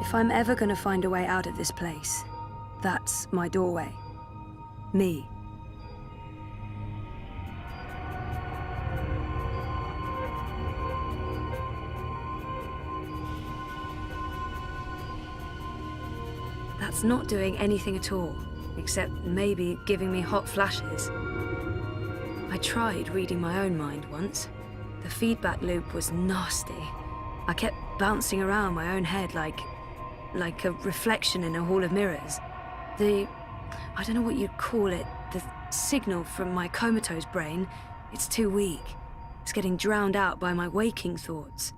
If I'm ever gonna find a way out of this place, that's my doorway. Me. That's not doing anything at all, except maybe giving me hot flashes. I tried reading my own mind once. The feedback loop was nasty. I kept bouncing around my own head like a reflection in a hall of mirrors. I don't know what you'd call it, the signal from my comatose brain, it's too weak. It's getting drowned out by my waking thoughts.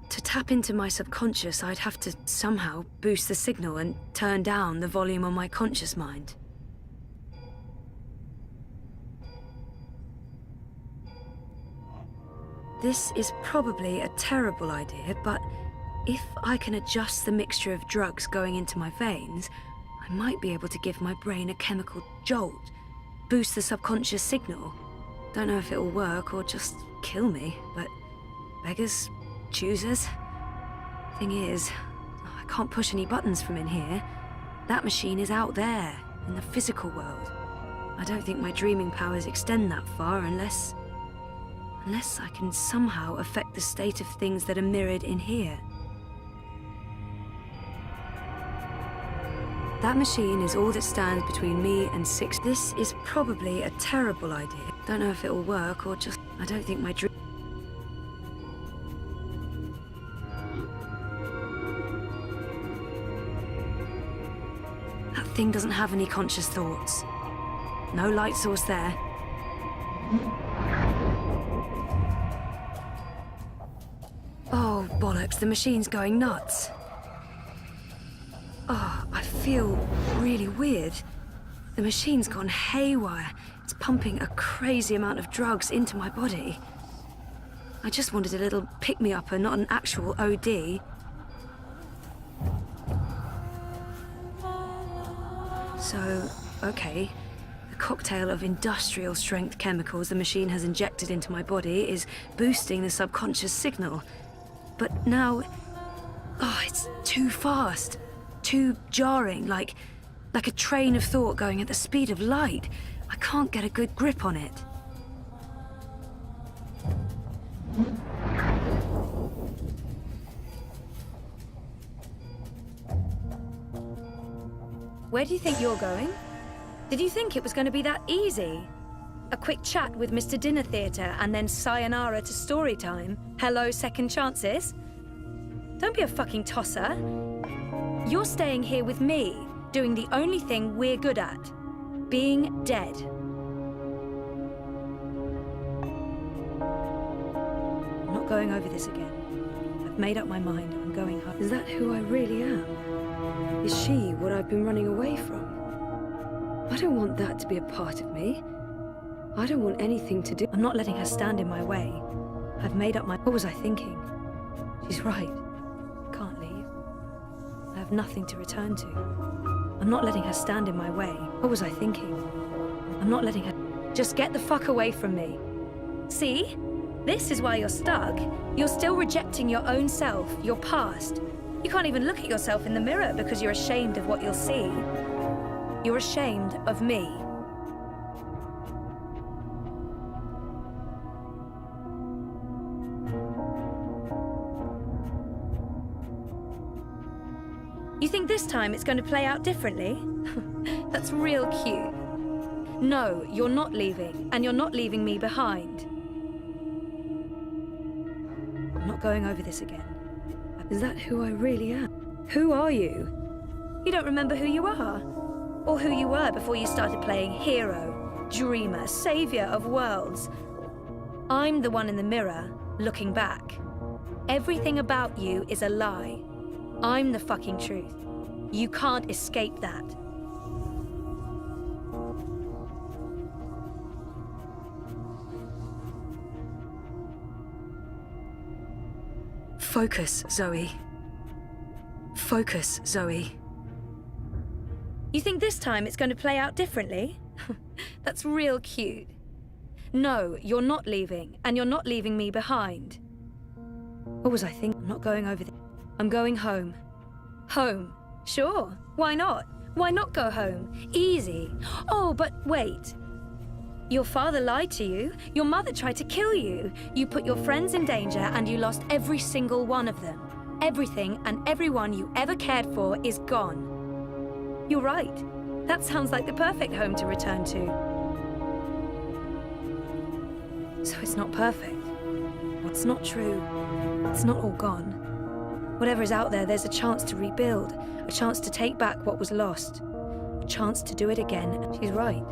To tap into my subconscious, I'd have to somehow boost the signal and turn down the volume on my conscious mind. This is probably a terrible idea, but if I can adjust the mixture of drugs going into my veins, I might be able to give my brain a chemical jolt, boost the subconscious signal. Don't know if it'll work or just kill me, but beggars, choosers. Thing is, I can't push any buttons from in here. That machine is out there, in the physical world. I don't think my dreaming powers extend that far unless I can somehow affect the state of things that are mirrored in here. That machine is all that stands between me and six. This is probably a terrible idea. Don't know if it'll work or just... I don't think my dream... That thing doesn't have any conscious thoughts. No light source there. Oh, bollocks, the machine's going nuts. Oh, I feel really weird. The machine's gone haywire. It's pumping a crazy amount of drugs into my body. I just wanted a little pick-me-upper, not an actual OD. So, okay. The cocktail of industrial-strength chemicals the machine has injected into my body is boosting the subconscious signal. But now... oh, it's too fast. Too jarring, like a train of thought going at the speed of light. I can't get a good grip on it. Where do you think you're going? Did you think it was going to be that easy? A quick chat with Mr. Dinner Theatre and then sayonara to story time? Hello, second chances? Don't be a fucking tosser. You're staying here with me, doing the only thing we're good at. Being dead. I'm not going over this again. I've made up my mind. I'm going home. Is that who I really am? Is she what I've been running away from? I don't want that to be a part of me. I don't want anything to do... I'm not letting her stand in my way. I've made up my... What was I thinking? She's right. I can't leave. I have nothing to return to. I'm not letting her stand in my way. What was I thinking? I'm not letting her... Just get the fuck away from me. See? This is why you're stuck. You're still rejecting your own self, your past. You can't even look at yourself in the mirror because you're ashamed of what you'll see. You're ashamed of me. You think this time it's going to play out differently? That's real cute. No, you're not leaving, and you're not leaving me behind. I'm not going over this again. Is that who I really am? Who are you? You don't remember who you are? Or who you were before you started playing hero, dreamer, savior of worlds? I'm the one in the mirror, looking back. Everything about you is a lie. I'm the fucking truth. You can't escape that. Focus, Zoe. Focus, Zoe. You think this time it's going to play out differently? That's real cute. No, you're not leaving, and you're not leaving me behind. What was I thinking? I'm not going over this. I'm going home. Home. Sure. Why not? Why not go home? Easy. Oh, but wait. Your father lied to you. Your mother tried to kill you. You put your friends in danger and you lost every single one of them. Everything and everyone you ever cared for is gone. You're right. That sounds like the perfect home to return to. So it's not perfect. What's not true? It's not all gone. Whatever is out there, there's a chance to rebuild, a chance to take back what was lost, a chance to do it again. And she's right.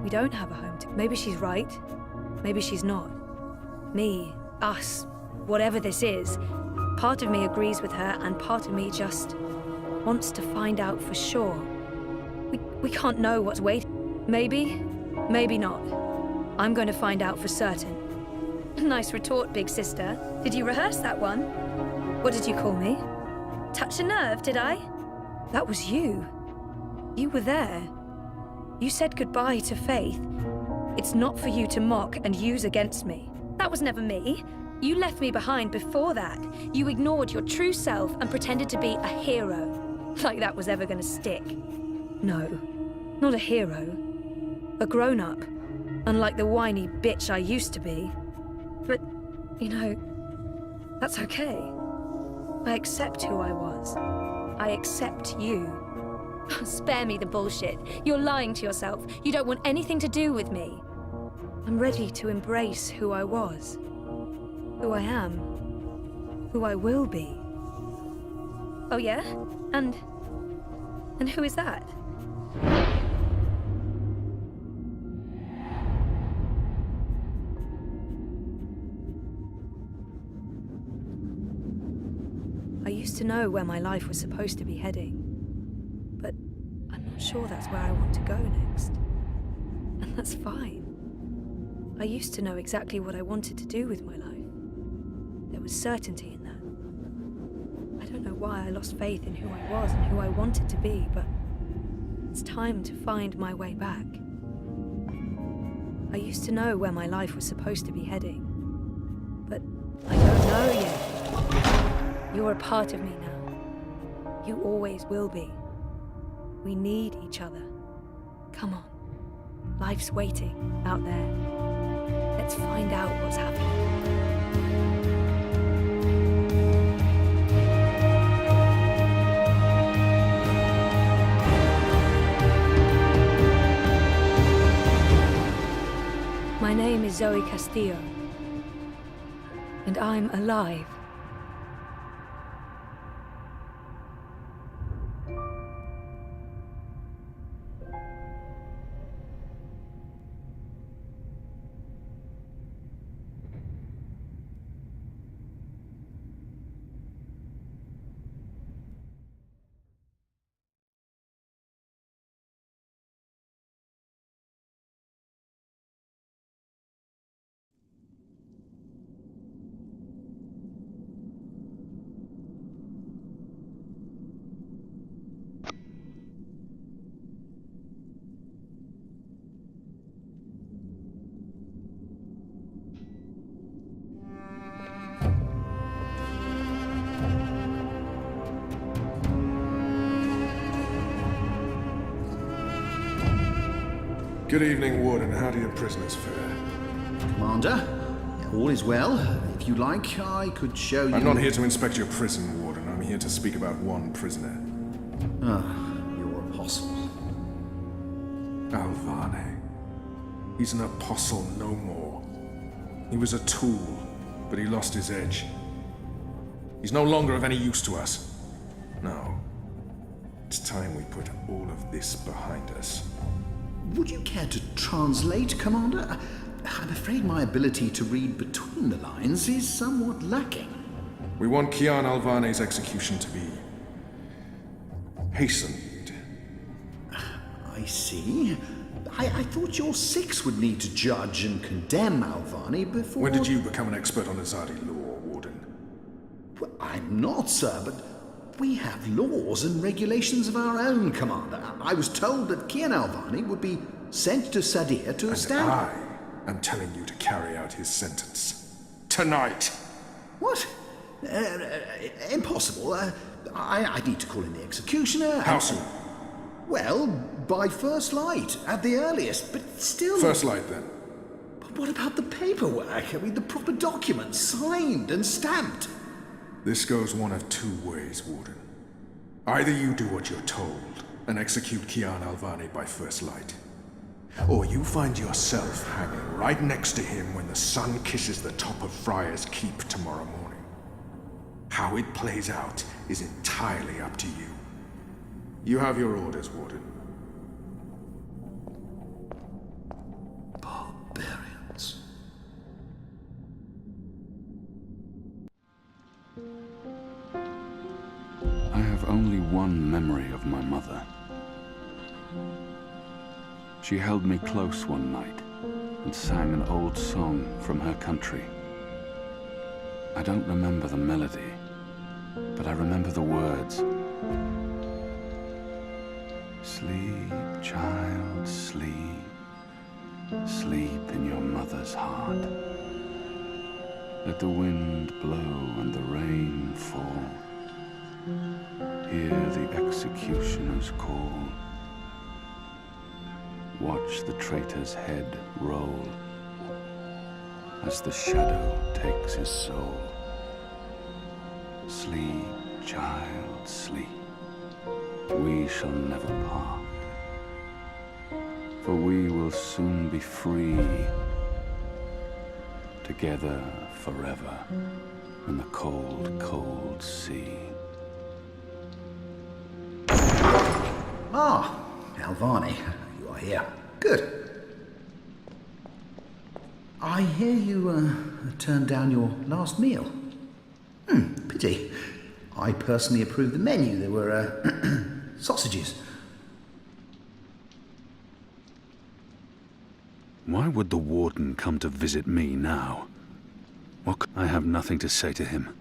We don't have a home to... Maybe she's right. Maybe she's not. Me, us, whatever this is, part of me agrees with her and part of me just wants to find out for sure. We can't know what's waiting. Maybe, maybe not. I'm going to find out for certain. Nice retort, big sister. Did you rehearse that one? What did you call me? Touch a nerve, did I? That was you. You were there. You said goodbye to Faith. It's not for you to mock and use against me. That was never me. You left me behind before that. You ignored your true self and pretended to be a hero. Like that was ever gonna stick. No, not a hero. A grown-up. Unlike the whiny bitch I used to be. But, you know, that's okay. I accept who I was. I accept you. Spare me the bullshit. You're lying to yourself. You don't want anything to do with me. I'm ready to embrace who I was. Who I am. Who I will be. Oh yeah? And who is that? I used to know where my life was supposed to be heading, but I'm not sure that's where I want to go next. And that's fine. I used to know exactly what I wanted to do with my life. There was certainty in that. I don't know why I lost faith in who I was and who I wanted to be, but it's time to find my way back. I used to know where my life was supposed to be heading, but I don't know yet. You're a part of me now. You always will be. We need each other. Come on. Life's waiting out there. Let's find out what's happening. My name is Zoe Castillo, and I'm alive. Good evening, Warden. How do your prisoners fare? Commander, all is well. If you like, I could show you... I'm not here to inspect your prison, Warden. I'm here to speak about one prisoner. Your apostle. Alvane. He's an apostle no more. He was a tool, but he lost his edge. He's no longer of any use to us. No. It's time we put all of this behind us. Would you care to translate, Commander? I'm afraid my ability to read between the lines is somewhat lacking. We want Kian Alvane's execution to be hastened. I see. I thought your six would need to judge and condemn Alvane before... When did you become an expert on Azadi law, Warden? Well, I'm not, sir, but we have laws and regulations of our own, Commander. I was told that Kian Alvane would be sent to Sadir to stand... I am telling you to carry out his sentence. Tonight! What? Impossible. I need to call in the executioner. How soon? Well, by first light, at the earliest, but still... First light, then. But what about the paperwork? I mean, the proper documents, signed and stamped. This goes one of two ways, Warden. Either you do what you're told and execute Kian Alvani by first light, or you find yourself hanging right next to him when the sun kisses the top of Friar's Keep tomorrow morning. How it plays out is entirely up to you. You have your orders, Warden. Barbarians. I have only one memory of my mother. She held me close one night and sang an old song from her country. I don't remember the melody, but I remember the words. Sleep, child, sleep. Sleep in your mother's heart. Let the wind blow and the rain fall. Hear the executioner's call. Watch the traitor's head roll as the shadow takes his soul. Sleep, child, sleep. We shall never part, for we will soon be free, together forever in the cold, cold sea. Ah, Alvani, you are here. Good. I hear you turned down your last meal. Pity. I personally approved the menu. There were sausages. Why would the warden come to visit me now? I have nothing to say to him.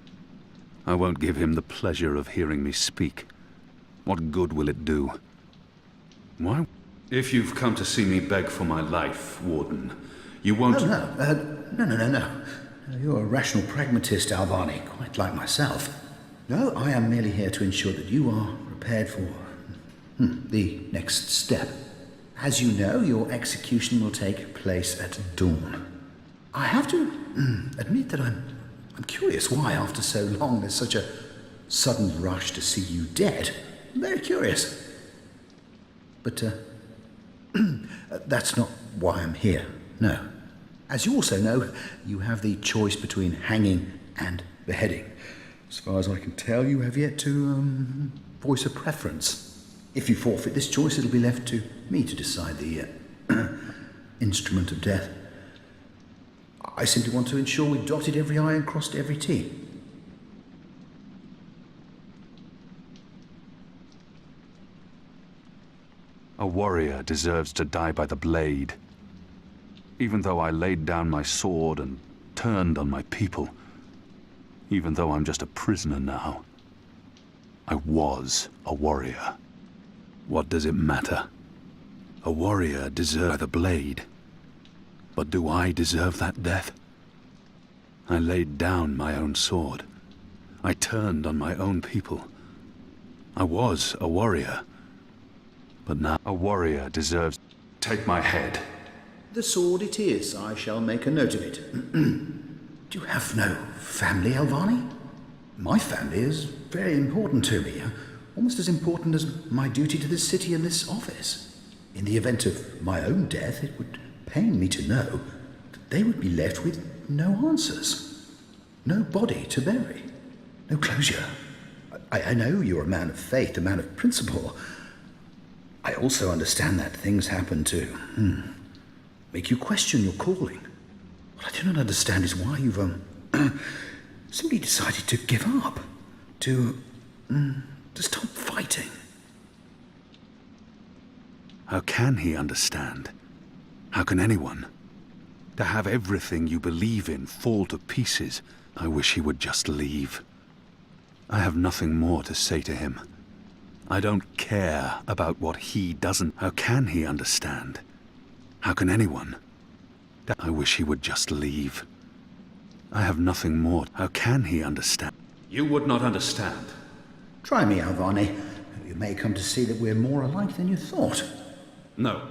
I won't give him the pleasure of hearing me speak. What good will it do? Why? If you've come to see me beg for my life, Warden, you won't... No. You're a rational pragmatist, Alvani, quite like myself. No, I am merely here to ensure that you are prepared for the next step. As you know, your execution will take place at dawn. I have to admit that I'm curious why, after so long, there's such a sudden rush to see you dead. I'm very curious. But that's not why I'm here, no. As you also know, you have the choice between hanging and beheading. As far as I can tell, you have yet to voice a preference. If you forfeit this choice, it'll be left to me to decide the instrument of death. I simply want to ensure we dotted every I and crossed every T. A warrior deserves to die by the blade. Even though I laid down my sword and turned on my people, even though I'm just a prisoner now, I was a warrior. What does it matter? A warrior deserves the blade. But do I deserve that death? I laid down my own sword. I turned on my own people. I was a warrior. But now a warrior deserves... Take my head. The sword it is. I shall make a note of it. Do you have no family, Alvani? My family is very important to me. Almost as important as my duty to this city and this office. In the event of my own death, it would pain me to know that they would be left with no answers. No body to bury. No closure. I know you're a man of faith, a man of principle. I also understand that things happen to make you question your calling. What I do not understand is why you've simply decided to give up, to stop fighting. How can he understand? How can anyone? To have everything you believe in fall to pieces, I wish he would just leave. I have nothing more to say to him. I don't care about what he doesn't. How can he understand? How can anyone? I wish he would just leave. I have nothing more. How can he understand? You would not understand. Try me, Alvani. You may come to see that we're more alike than you thought. No.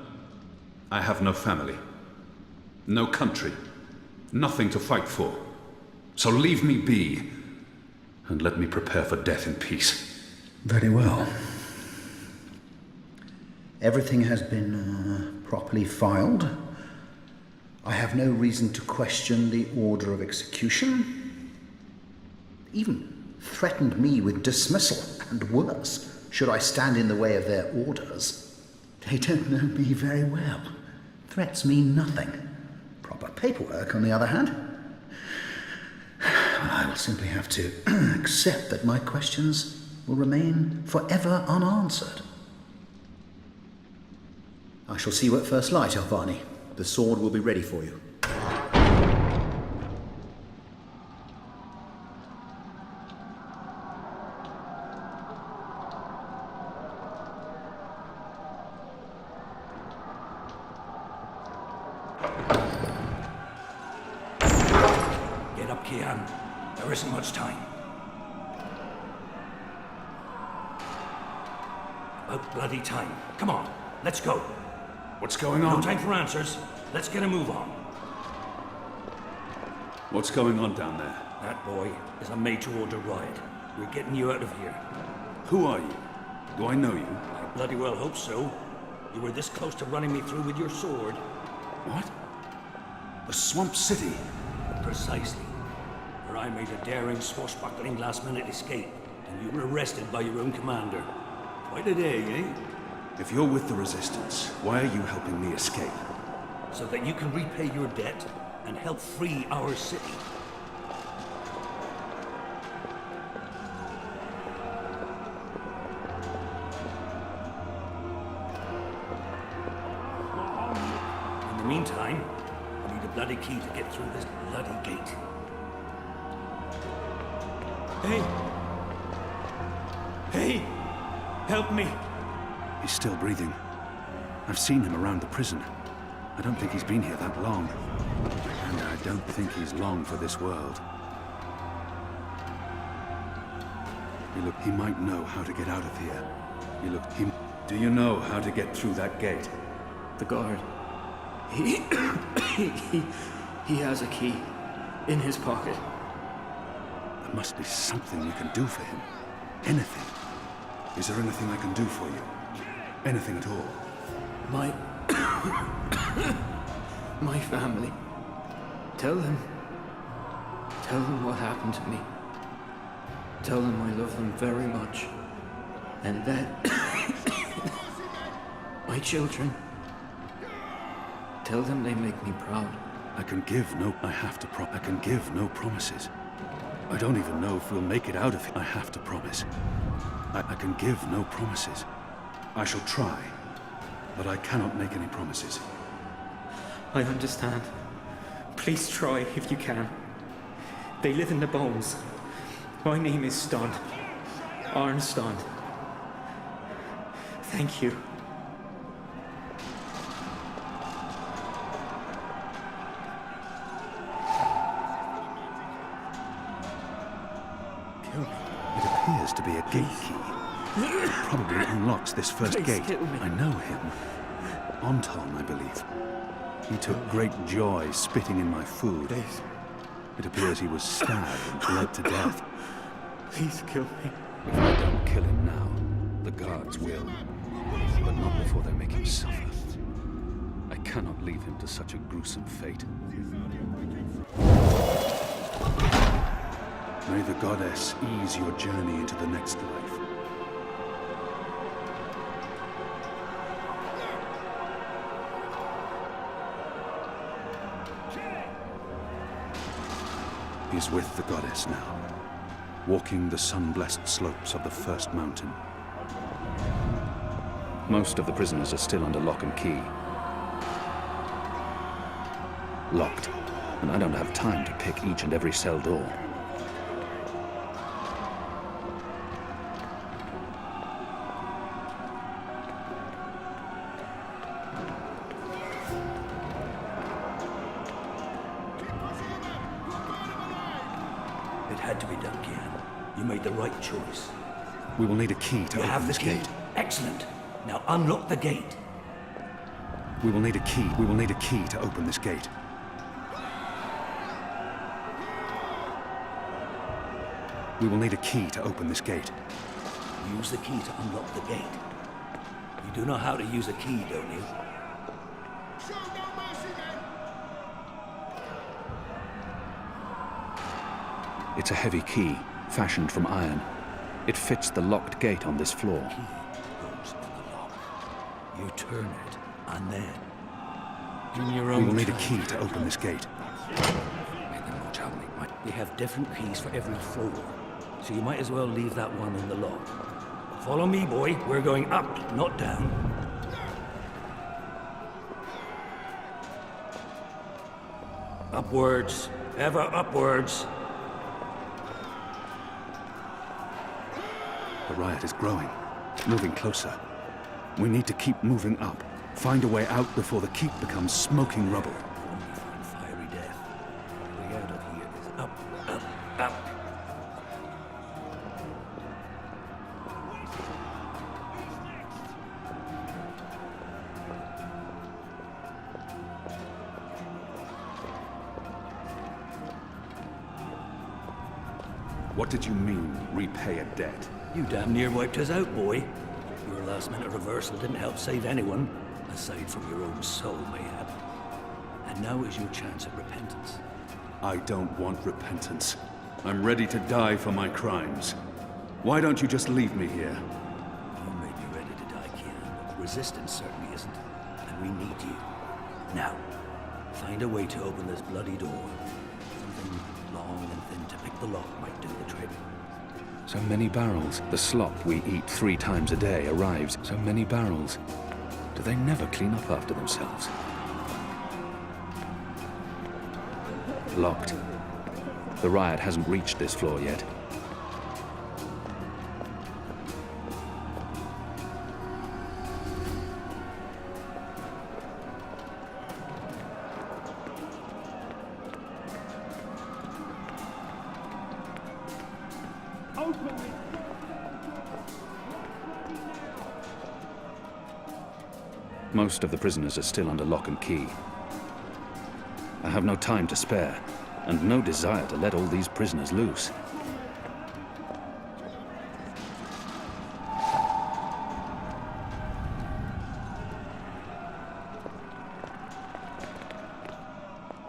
I have no family. No country. Nothing to fight for. So leave me be, and let me prepare for death in peace. Very well. Everything has been properly filed. I have no reason to question the order of execution. Even threatened me with dismissal, and worse, should I stand in the way of their orders. They don't know me very well. Threats mean nothing. Proper paperwork, on the other hand. I will simply have to accept that my questions will remain forever unanswered. I shall see you at first light, Alvani. The sword will be ready for you. Get up, Kian. There isn't much time. About bloody time. Come on, let's go. What's going No on? time for answers. Let's get a move on. What's going on down there? That boy is a made-to-order riot. We're getting you out of here. Who are you? Do I know you? I bloody well hope so. You were this close to running me through with your sword. What? The Swamp City? Precisely. Where I made a daring, swashbuckling last-minute escape, and you were arrested by your own commander. Quite a day, eh? If you're with the Resistance, why are you helping me escape? So that you can repay your debt and help free our city. In the meantime, I need a bloody key to get through this bloody gate. Hey! Hey! Help me! He's still breathing. I've seen him around the prison. I don't think he's been here that long. And I don't think he's long for this world. He might know how to get out of here. Do you know how to get through that gate? The guard. He has a key in his pocket. There must be something we can do for him. Anything. Is there anything I can do for you? Anything at all? My family. Tell them what happened to me. Tell them I love them very much. And that my children. Tell them they make me proud. I can give no promises. I don't even know if we'll make it out of here. I have to promise. I can give no promises. I shall try, but I cannot make any promises. I understand. Please try if you can. They live in the bones. My name is Stund. Arn Stund. Thank you. It appears to be a gate key. It probably unlocks this first Please gate. kill me. I know him. Anton, I believe. He took great joy spitting in my food. Please. It appears he was stabbed and bled to death. Please kill me. If I don't kill him now, the guards will. But not before they make him suffer. I cannot leave him to such a gruesome fate. May the goddess ease your journey into the next life. He is with the goddess now, walking the sun-blessed slopes of the first mountain. Most of the prisoners are still under lock and key. Locked, and I don't have time to pick each and every cell door. It had to be done, Kian. You made the right choice. We will need a key to You open have the this key. gate. Excellent. Now unlock the gate. We will need a key. We will need a key to open this gate. We will need a key to open this gate. Use the key to unlock the gate. You do know how to use a key, don't you? It's a heavy key, fashioned from iron. It fits the locked gate on this floor. Key goes in the lock. You turn it, and then... in your We own will need a time. key to open this gate. We have different keys for every floor, so you might as well leave that one in the lock. Follow me, boy. We're going up, not down. Upwards. Ever upwards. The riot is growing, moving closer. We need to keep moving up. Find a way out before the keep becomes smoking rubble. Only find fiery death. The way out of here is up, up, up. What did you mean, repay a debt? You damn near wiped us out, boy. Your last-minute reversal didn't help save anyone, aside from your own soul, mayhap. And now is your chance at repentance. I don't want repentance. I'm ready to die for my crimes. Why don't you just leave me here? You may be ready to die, Kieran, but resistance certainly isn't. And we need you. Now, find a way to open this bloody door. Something long and thin to pick the lock might do the trick. So many barrels. The slop we eat 3 times a day arrives. So many barrels. Do they never clean up after themselves? Locked. The riot hasn't reached this floor yet. Most of the prisoners are still under lock and key. I have no time to spare, and no desire to let all these prisoners loose.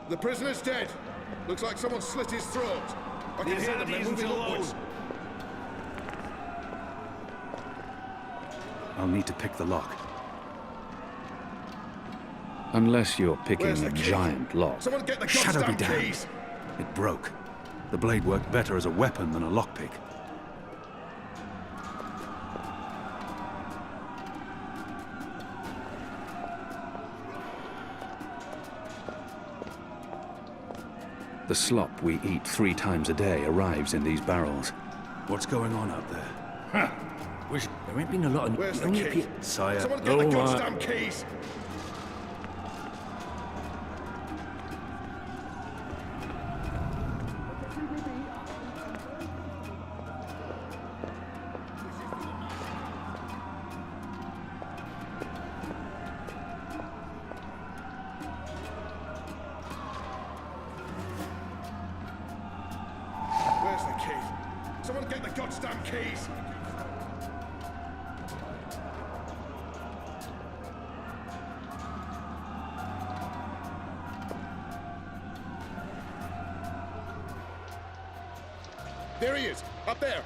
The prisoner's dead. Looks like someone slit his throat. I can hear them, they're moving upwards. I'll need to pick the lock. Unless you're picking Where's a the key? giant lock. Someone get the Shadow be goddamn damned. keys! It broke. The blade worked better as a weapon than a lockpick. The slop we eat 3 times a day arrives in these barrels. What's going on out there? Huh. There ain't been a lot of... Where's the only key? pe- Sire, Someone get the goddamn keys! Where's the key? Someone get the goddamn keys! There he is, up there.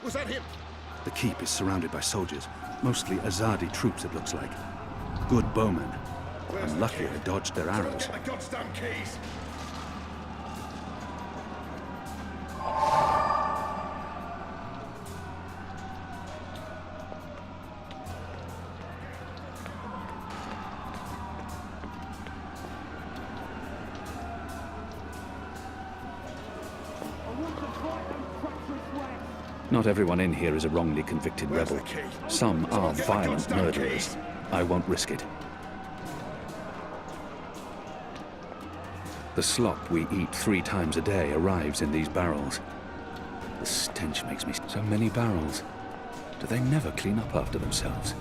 Was that him? The keep is surrounded by soldiers, mostly Azadi troops it looks like. Good bowmen. Where's I'm the lucky key? I dodged their Someone arrows. get the goddamn keys! Not everyone in here is a wrongly convicted Where's rebel. the key? Some are Someone get the violent goddamn murderers. keys! I won't risk it. The slop we eat 3 times a day arrives in these barrels. The stench makes me... So many barrels. Do they never clean up after themselves?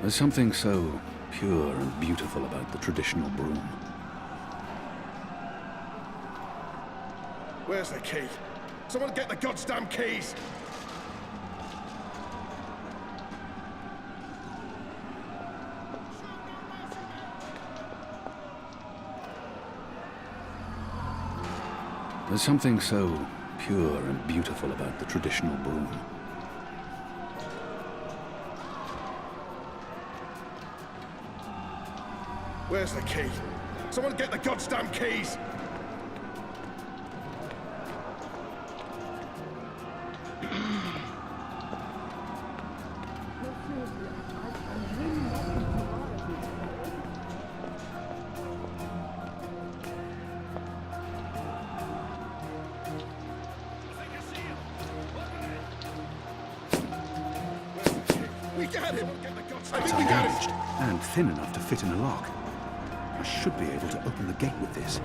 There's something so pure and beautiful about the traditional broom. Where's the key? Someone get the goddamn keys! There's something so pure and beautiful about the traditional broom. Where's the key? Someone get the goddamn keys! We got him! I It's think we got undamaged him! and thin enough to fit in a lock. I should be able to open the gate with this.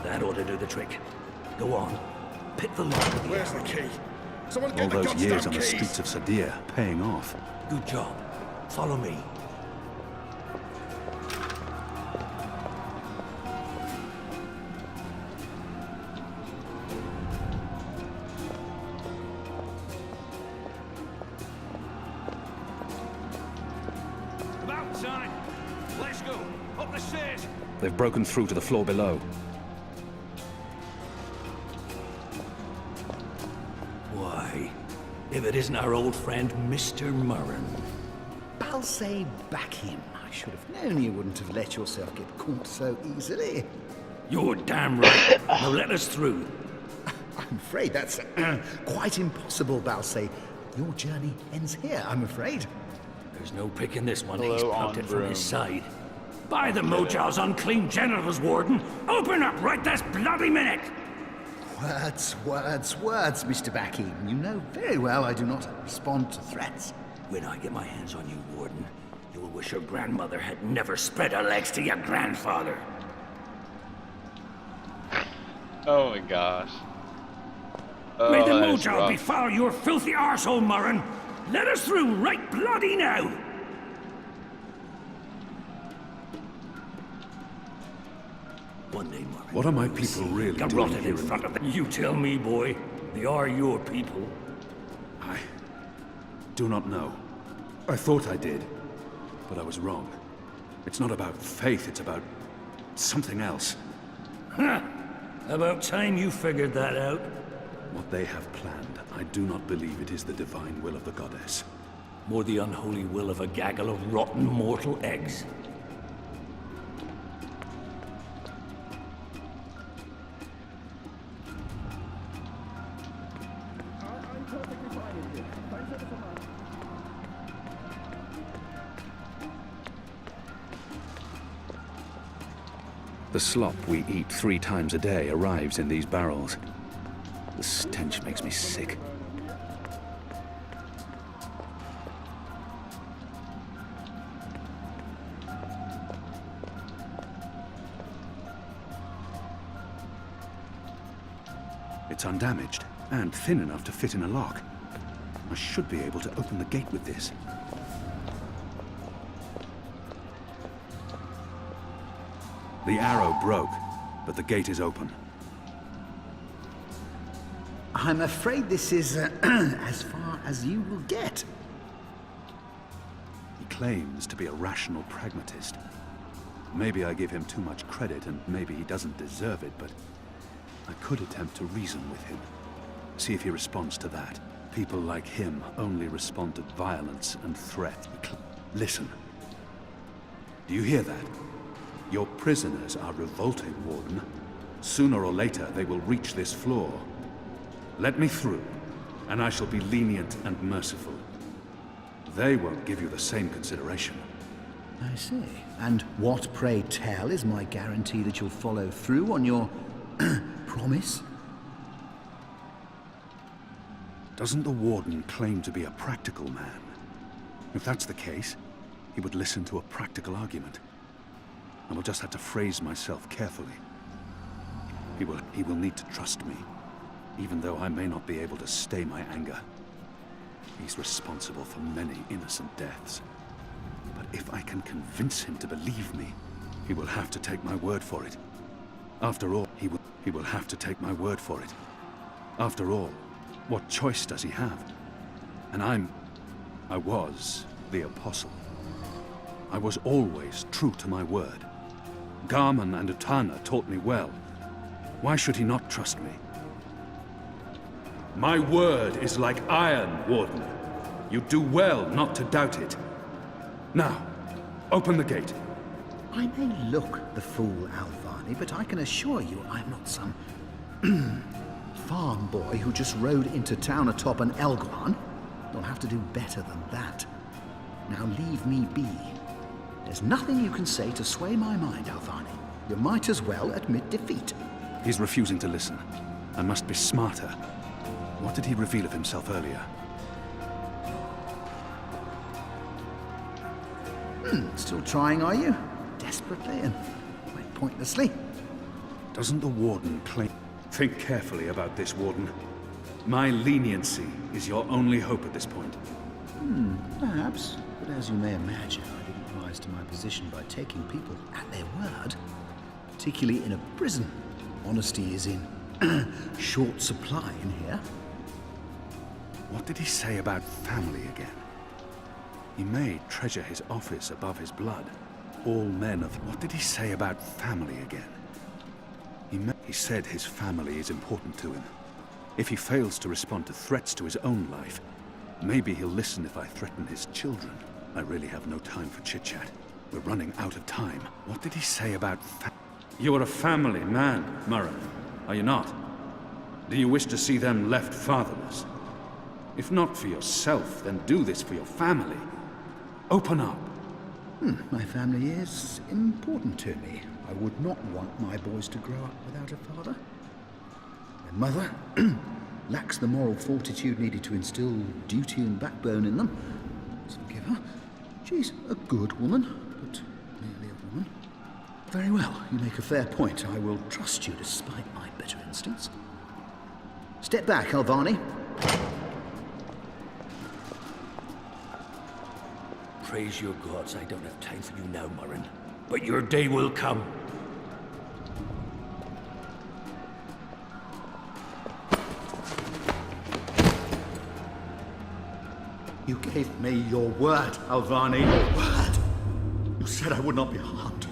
That ought to do the trick. Go on. Pick the lock with the Where's the arrow. key? Someone All get the those goddamn years on the keys! streets of Sadir paying off. Good job. Follow me. About time. Let's go. Up the stairs. They've broken through to the floor below. Why, if it isn't our old friend, Mr. Murren. Balsay back him. I should have known you wouldn't have let yourself get caught so easily. You're damn right. Now let us through. I'm afraid that's quite impossible, Balsay. Your journey ends here, I'm afraid. There's no picking this one. Hello, He's plucked on it from broom. his side. By the Mojal's unclean genitals, Warden! Open up right this bloody minute! Words, Mr. Backing. You know very well I do not respond to threats. When I get my hands on you, Warden, you will wish your grandmother had never spread her legs to your grandfather. Oh my gosh. May the that is Mojal rough. befoul your filthy arsehole, Murren! Let us through right bloody now! One day, Murren. What are my you will people see really doing garroted here in in front of them. You tell me, boy. They are your people. I do not know. I thought I did, but I was wrong. It's not about faith, it's about something else. About time you figured that out. What they have planned, I do not believe it is the divine will of the goddess. More the unholy will of a gaggle of rotten mortal eggs. The slop we eat 3 times a day arrives in these barrels. The stench makes me sick. It's undamaged and thin enough to fit in a lock. I should be able to open the gate with this. The arrow broke, but the gate is open. I'm afraid this is as far as you will get. He claims to be a rational pragmatist. Maybe I give him too much credit, and maybe he doesn't deserve it, but I could attempt to reason with him. See if he responds to that. People like him only respond to violence and threat. Listen. Do you hear that? Your prisoners are revolting, Warden. Sooner or later, they will reach this floor. Let me through, and I shall be lenient and merciful. They won't give you the same consideration. I see. And what, pray tell, is my guarantee that you'll follow through on your promise? Doesn't the Warden claim to be a practical man? If that's the case, he would listen to a practical argument. I will just have to phrase myself carefully. He will need to trust me, even though I may not be able to stay my anger. He's responsible for many innocent deaths. But if I can convince him to believe me, he will have to take my word for it. After all, he will have to take my word for it. After all, what choice does he have? And I was the Apostle. I was always true to my word. Garman and Utana taught me well. Why should he not trust me? My word is like iron, Warden. You do well not to doubt it. Now, open the gate. I may look the fool, Alvani, but I can assure you I'm not some farm boy who just rode into town atop an Elguan. You'll have to do better than that. Now leave me be. There's nothing you can say to sway my mind, Alvani. You might as well admit defeat. He's refusing to listen. I must be smarter. What did he reveal of himself earlier? Still trying, are you? Desperately and quite pointlessly. Doesn't the Warden claim... Think carefully about this, Warden. My leniency is your only hope at this point. Perhaps. But as you may imagine, I didn't rise to my position by taking people at their word. Particularly in a prison. Honesty is in short supply in here. What did he say about family again? He may treasure his office above his blood. All men of... What did he say about family again? He said his family is important to him. If he fails to respond to threats to his own life, maybe he'll listen if I threaten his children. I really have no time for chit-chat. We're running out of time. What did he say about You're a family man, Murren, are you not? Do you wish to see them left fatherless? If not for yourself, then do this for your family. Open up. My family is important to me. I would not want my boys to grow up without a father. Their mother lacks the moral fortitude needed to instill duty and backbone in them. Let's forgive her. She's a good woman, but merely a woman. Very well, you make a fair point. I will trust you despite my better instincts. Step back, Alvani. Praise your gods, I don't have time for you now, Murren. But your day will come. You gave me your word, Alvani. Your word. You said I would not be harmed.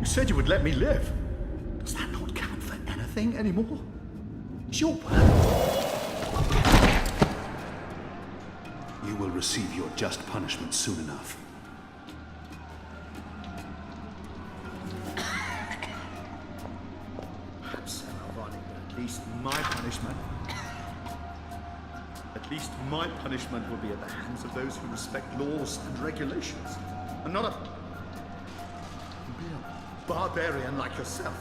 You said you would let me live. Does that not count for anything anymore? It's your word. You will receive your just punishment soon enough. Perhaps, Alvani, but at least my punishment... At least my punishment will be at the hands of those who respect laws and regulations, and not be a barbarian like yourself.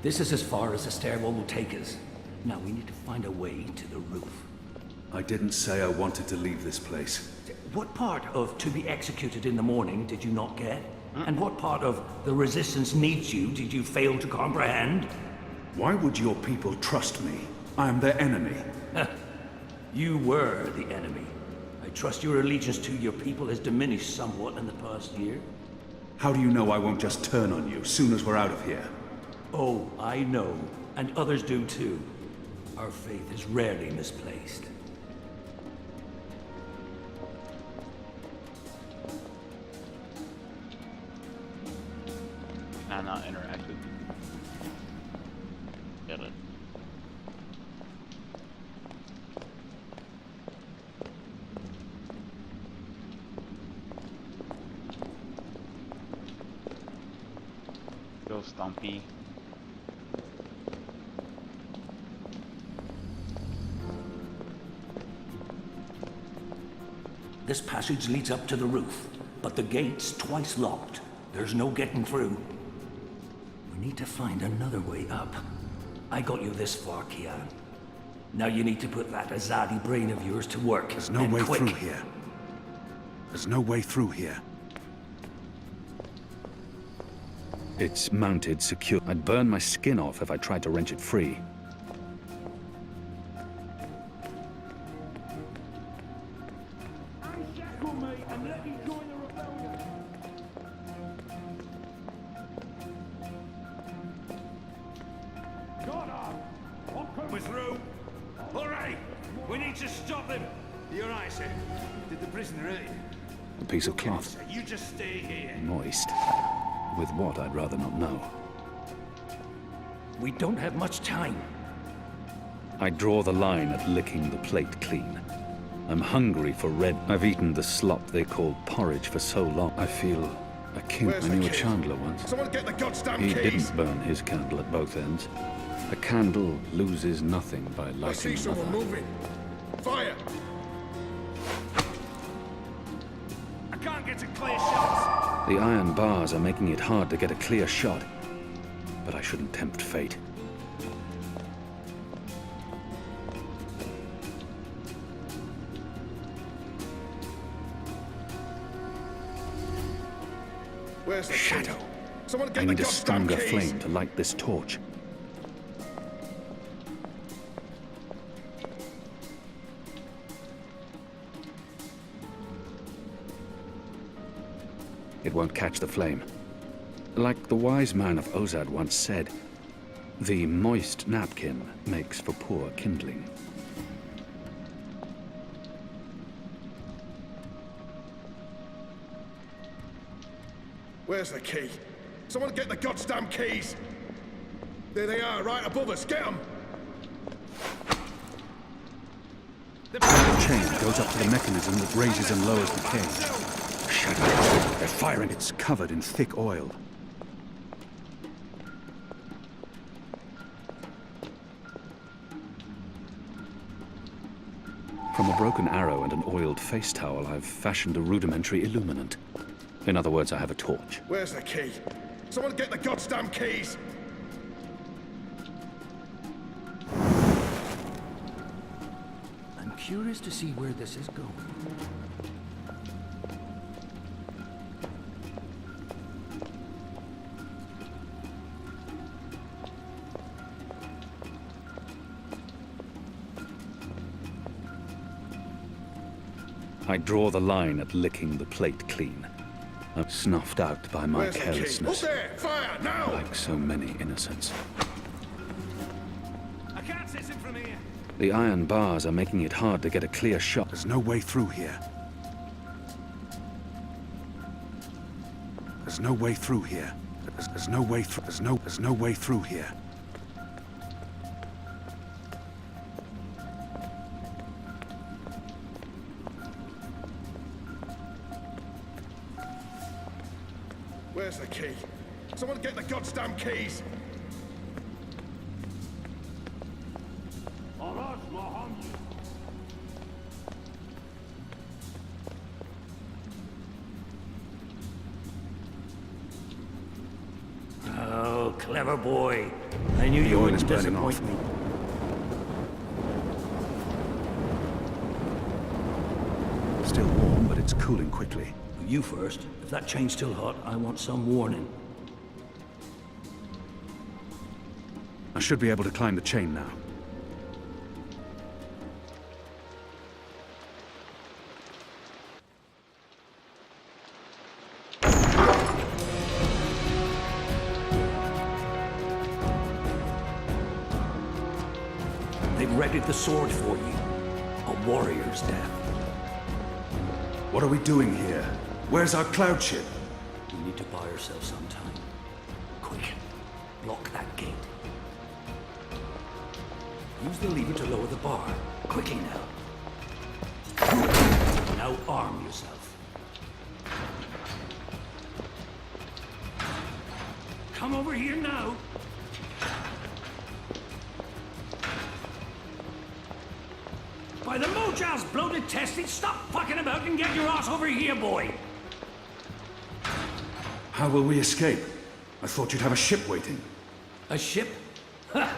This is as far as the stairwell will take us. Now we need to find a way to the roof. I didn't say I wanted to leave this place. What part of to be executed in the morning did you not get? And what part of the resistance needs you did you fail to comprehend? Why would your people trust me? I am their enemy. You were the enemy. I trust your allegiance to your people has diminished somewhat in the past year. How do you know I won't just turn on you soon as we're out of here? Oh, I know. And others do too. Our faith is rarely misplaced. Nah, not interactive. Get it. Go Stumpy. This passage leads up to the roof. but the gate's twice locked. There's no getting through. We need to find another way up. I got you this far, Kian. Now you need to put that Azadi brain of yours to work. There's no way through here. There's no way through here. It's mounted secure. I'd burn my skin off if I tried to wrench it free. Unshackle me and let me join the rebellion. We're through. Hooray! We need to stop them. You're right, sir. Did the prisoner hurt you? A piece of cloth. You just stay here. Moist. With what, I'd rather not know. We don't have much time. I draw the line at licking the plate clean. I'm hungry for red. I've eaten the slop they call porridge for so long. I feel akin. I knew a chandler once. Someone get the goddamn He keys! didn't burn his candle at both ends. A candle loses nothing by I lighting see someone another. moving. Fire! I can't get a clear shot. The iron bars are making it hard to get a clear shot. But I shouldn't tempt fate. Where's the Shadow. key? Someone I get the need a goddamn stronger keys! flame to light this torch. It won't catch the flame. Like the wise man of Ozad once said, the moist napkin makes for poor kindling. Where's the key? Someone get the goddamn keys! There they are, right above us. Get them! The chain goes up to the mechanism that raises and lowers the cage. Shadow. They're firing. It's covered in thick oil. From a broken arrow and an oiled face towel, I've fashioned a rudimentary illuminant. In other words, I have a torch. Where's the key? Someone get the goddamn keys! I'm curious to see where this is going. I draw the line at licking the plate clean. I'm snuffed out by my Where's the key? Up carelessness, there! Fire, now! like so many innocents. I can't see him from here. The iron bars are making it hard to get a clear shot. There's no way through here. There's no way through here. There's no way through. There's no way through here. Where's the key? Someone get the goddamn keys! Oh, clever boy. I knew The you oil wouldn't is burning disappoint off. me. Still warm, but it's cooling quickly. You first. If that chain's still hot, I want some warning. I should be able to climb the chain now. They've readied the sword for you. A warrior's death. What are we doing here? Where's our cloud ship? We need to buy ourselves some time. Quick. Block that gate. Use the lever to lower the bar. Quickly now. Now arm yourself. Come over here now. By the Mojal's bloated tested, stop fucking about and get your ass over here, boy! How will we escape? I thought you'd have a ship waiting. A ship? Ha!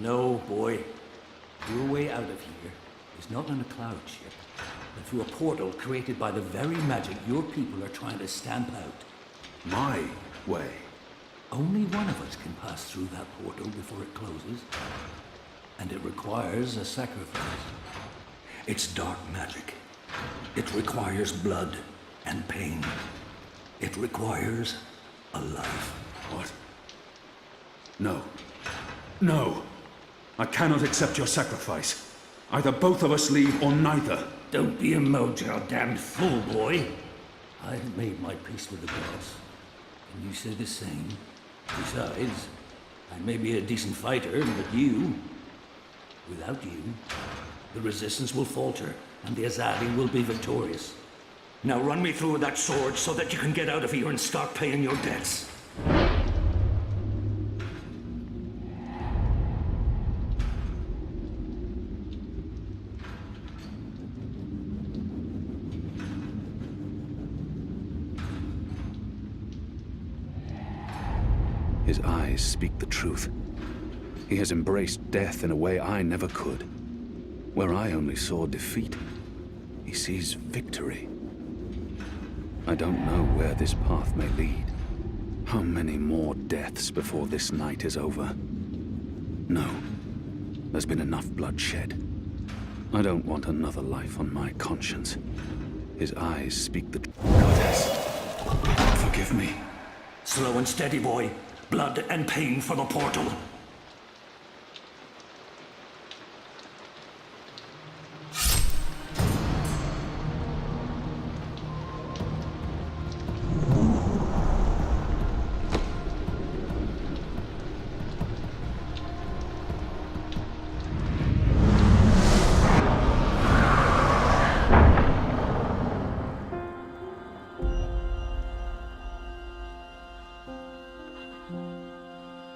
No, boy. Your way out of here is not on a cloud ship, but through a portal created by the very magic your people are trying to stamp out. My way. Only one of us can pass through that portal before it closes. And it requires a sacrifice. It's dark magic. It requires blood and pain. It requires a life. What? No. No! I cannot accept your sacrifice. Either both of us leave or neither. Don't be a mojo-damned fool, boy. I've made my peace with the gods. And you say the same. Besides, I may be a decent fighter, but without you, the resistance will falter, and the Azadi will be victorious. Now run me through with that sword so that you can get out of here and start paying your debts. His eyes speak the truth. He has embraced death in a way I never could. Where I only saw defeat, he sees victory. I don't know where this path may lead. How many more deaths before this night is over? No. There's been enough bloodshed. I don't want another life on my conscience. His eyes speak the truth. Goddess, forgive me. Slow and steady, boy. Blood and pain for the portal.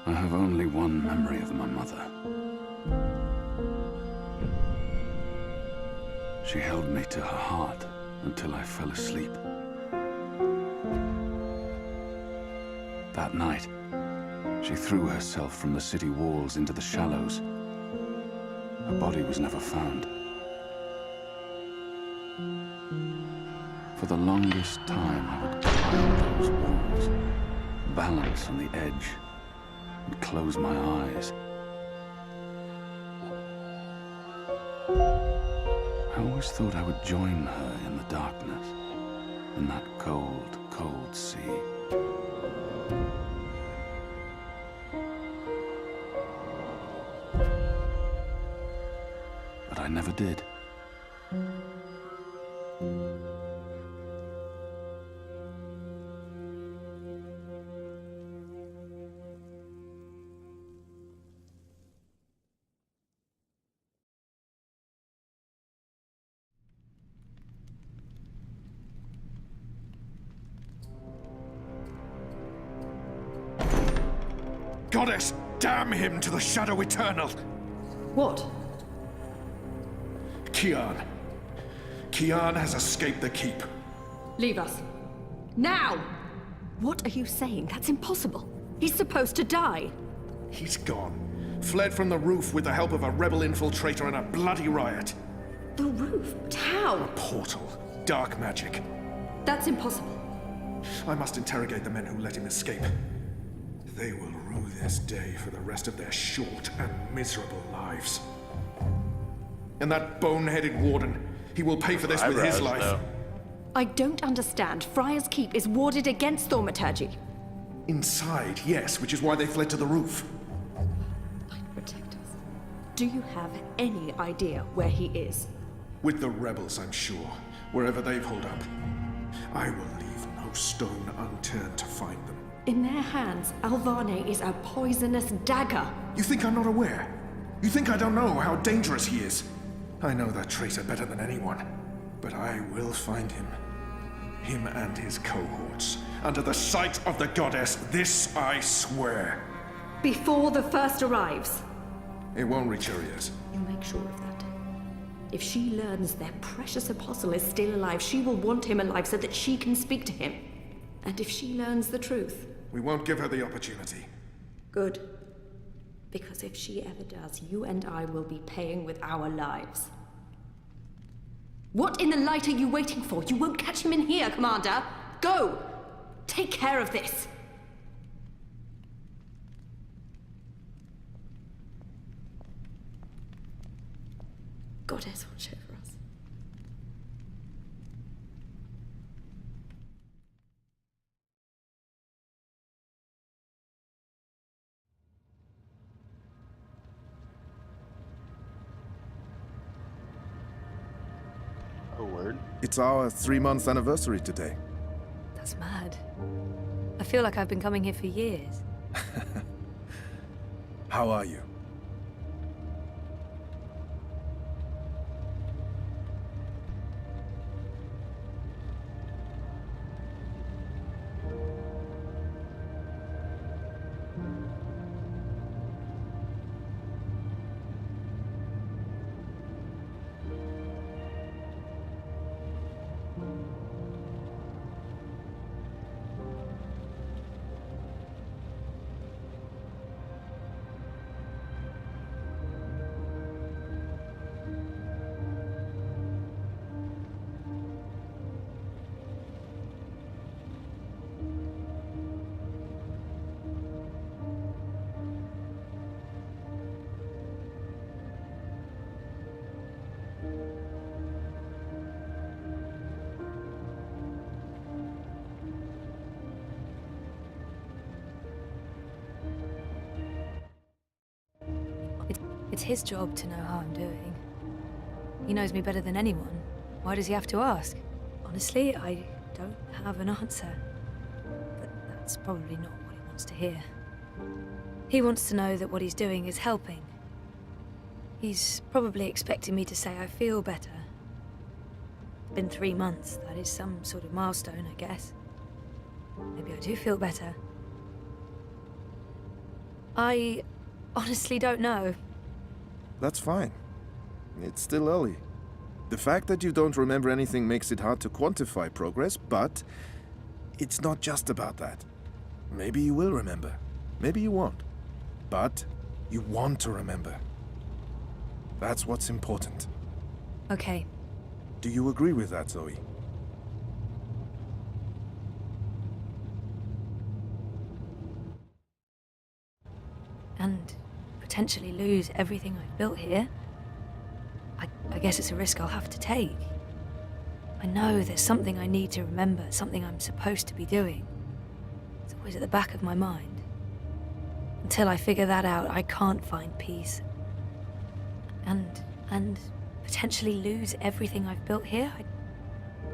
I have only one memory of my mother. She held me to her heart until I fell asleep. That night, she threw herself from the city walls into the shallows. Her body was never found. For the longest time, I would climb those walls, balance on the edge, and close my eyes. I always thought I would join her in the darkness, in that cold, cold sea. But I never did. Goddess, damn him to the Shadow Eternal! What? Kian. Kian has escaped the keep. Leave us. Now! What are you saying? That's impossible. He's supposed to die. He's gone. Fled from the roof with the help of a rebel infiltrator in a bloody riot. The roof? But how? A portal. Dark magic. That's impossible. I must interrogate the men who let him escape. They will rue this day for the rest of their short and miserable lives. And that bone-headed warden, he will pay for this with his life. No. I don't understand. Friar's Keep is warded against thaumaturgy. Inside, yes, which is why they fled to the roof. Light protectors. Do you have any idea where he is? With the rebels, I'm sure. Wherever they've holed up. I will leave no stone unturned to find them. In their hands, Alvane is a poisonous dagger. You think I'm not aware? You think I don't know how dangerous he is? I know that traitor better than anyone. But I will find him. Him and his cohorts. Under the sight of the goddess, this I swear. Before the first arrives. It won't reach her ears. You make sure of that. If she learns their precious apostle is still alive, she will want him alive so that she can speak to him. And if she learns the truth? We won't give her the opportunity. Good. Because if she ever does, you and I will be paying with our lives. What in the light are you waiting for? You won't catch him in here, Commander! Go! Take care of this! Goddess, watch over us. Oh, word. It's our 3-month anniversary today. That's mad. I feel like I've been coming here for years. How are you? It's his job to know how I'm doing. He knows me better than anyone. Why does he have to ask? Honestly, I don't have an answer. But that's probably not what he wants to hear. He wants to know that what he's doing is helping. He's probably expecting me to say I feel better. It's been 3 months. That is some sort of milestone, I guess. Maybe I do feel better. I honestly don't know. That's fine. It's still early. The fact that you don't remember anything makes it hard to quantify progress, but it's not just about that. Maybe you will remember. Maybe you won't. But you want to remember. That's what's important. Okay. Do you agree with that, Zoe? And potentially lose everything I've built here. I guess it's a risk I'll have to take. I know there's something I need to remember, something I'm supposed to be doing. It's always at the back of my mind. Until I figure that out, I can't find peace. And potentially lose everything I've built here?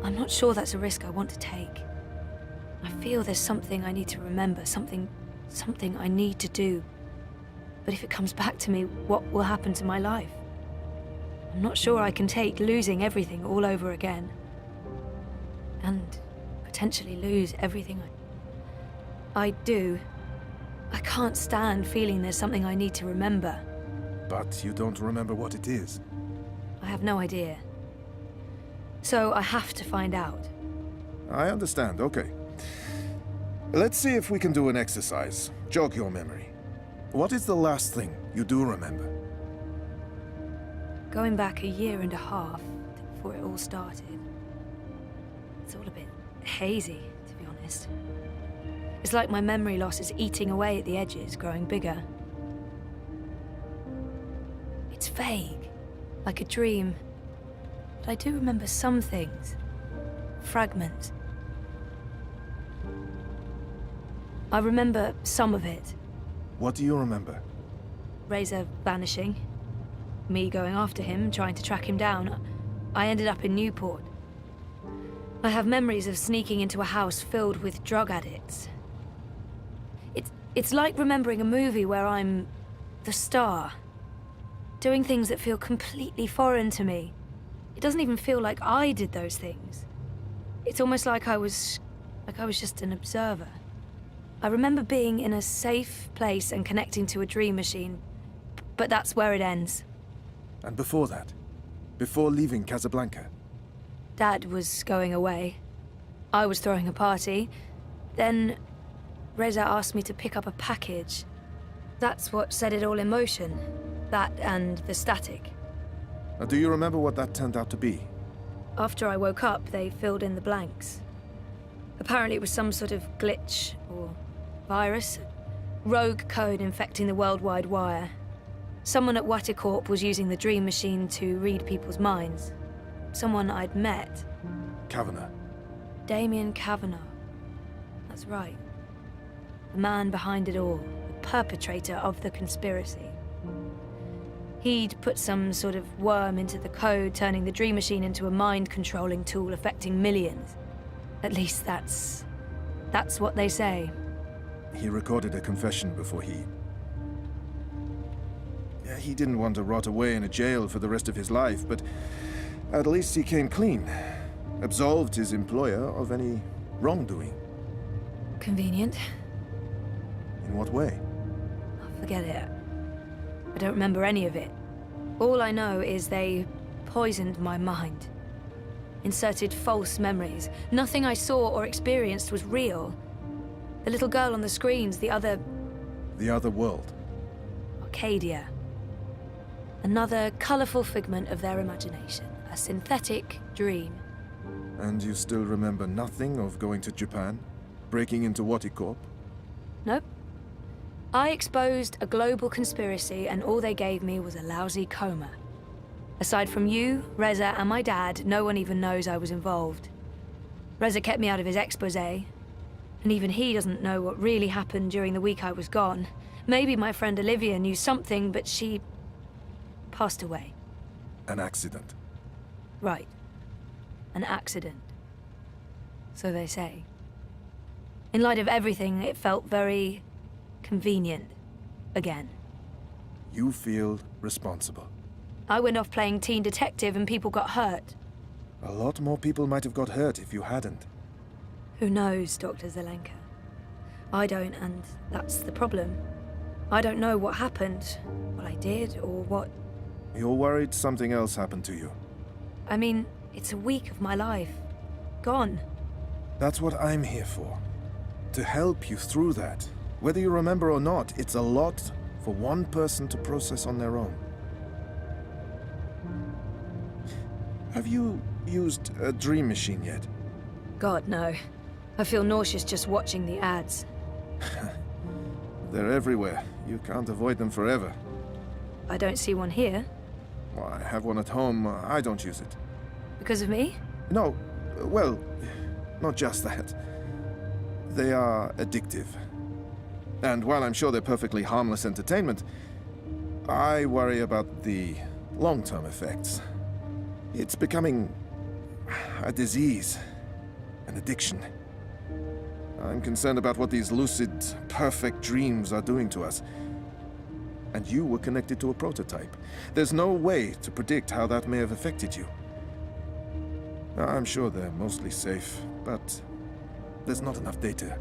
I'm not sure that's a risk I want to take. I feel there's something I need to remember, something I need to do. But if it comes back to me, what will happen to my life? I'm not sure I can take losing everything all over again. And potentially lose everything I do. I can't stand feeling there's something I need to remember. But you don't remember what it is. I have no idea. So I have to find out. I understand, okay. Let's see if we can do an exercise. Jog your memory. What is the last thing you do remember? Going back 1.5 years before it all started. It's all a bit hazy, to be honest. It's like my memory loss is eating away at the edges, growing bigger. It's vague, like a dream. But I do remember some things. Fragments. I remember some of it. What do you remember? Razor vanishing. Me going after him, trying to track him down. I ended up in Newport. I have memories of sneaking into a house filled with drug addicts. It's like remembering a movie where I'm the star. Doing things that feel completely foreign to me. It doesn't even feel like I did those things. It's almost like I was just an observer. I remember being in a safe place and connecting to a dream machine, but that's where it ends. And before that? Before leaving Casablanca? Dad was going away. I was throwing a party, Then Reza asked me to pick up a package. That's what set it all in motion. That and the static. Now, do you remember what that turned out to be? After I woke up, they filled in the blanks. Apparently it was some sort of glitch or virus. Rogue code infecting the worldwide wire. Someone at Waticorp was using the Dream Machine to read people's minds. Someone I'd met. Kavanagh. Damien Kavanagh. That's right. The man behind it all. The perpetrator of the conspiracy. He'd put some sort of worm into the code, turning the Dream Machine into a mind-controlling tool affecting millions. At least that's what they say. He recorded a confession before he... He didn't want to rot away in a jail for the rest of his life, but at least he came clean. Absolved his employer of any wrongdoing. Convenient. In what way? Oh, forget it. I don't remember any of it. All I know is they poisoned my mind. Inserted false memories. Nothing I saw or experienced was real. The little girl on the screens, the other... The other world. Arcadia. Another colourful figment of their imagination. A synthetic dream. And you still remember nothing of going to Japan? Breaking into Waticorp? Nope. I exposed a global conspiracy and all they gave me was a lousy coma. Aside from you, Reza, and my dad, no one even knows I was involved. Reza kept me out of his exposé, and even he doesn't know what really happened during the week I was gone. Maybe my friend Olivia knew something, but she... passed away. An accident. Right. An accident. So they say. In light of everything, it felt very... convenient. Again. You feel responsible. I went off playing teen detective and people got hurt. A lot more people might have got hurt if you hadn't. Who knows, Dr. Zelenka? I don't, and that's the problem. I don't know what happened, what I did, or what... You're worried something else happened to you. I mean, it's a week of my life. Gone. That's what I'm here for. To help you through that. Whether you remember or not, it's a lot for one person to process on their own. Have you used a Dream Machine yet? God, no. I feel nauseous just watching the ads. They're everywhere. You can't avoid them forever. I don't see one here. Well, I have one at home. I don't use it. Because of me? No, well, not just that. They are addictive. And while I'm sure they're perfectly harmless entertainment, I worry about the long-term effects. It's becoming a disease, an addiction. I'm concerned about what these lucid, perfect dreams are doing to us. And you were connected to a prototype. There's no way to predict how that may have affected you. I'm sure they're mostly safe, but there's not enough data.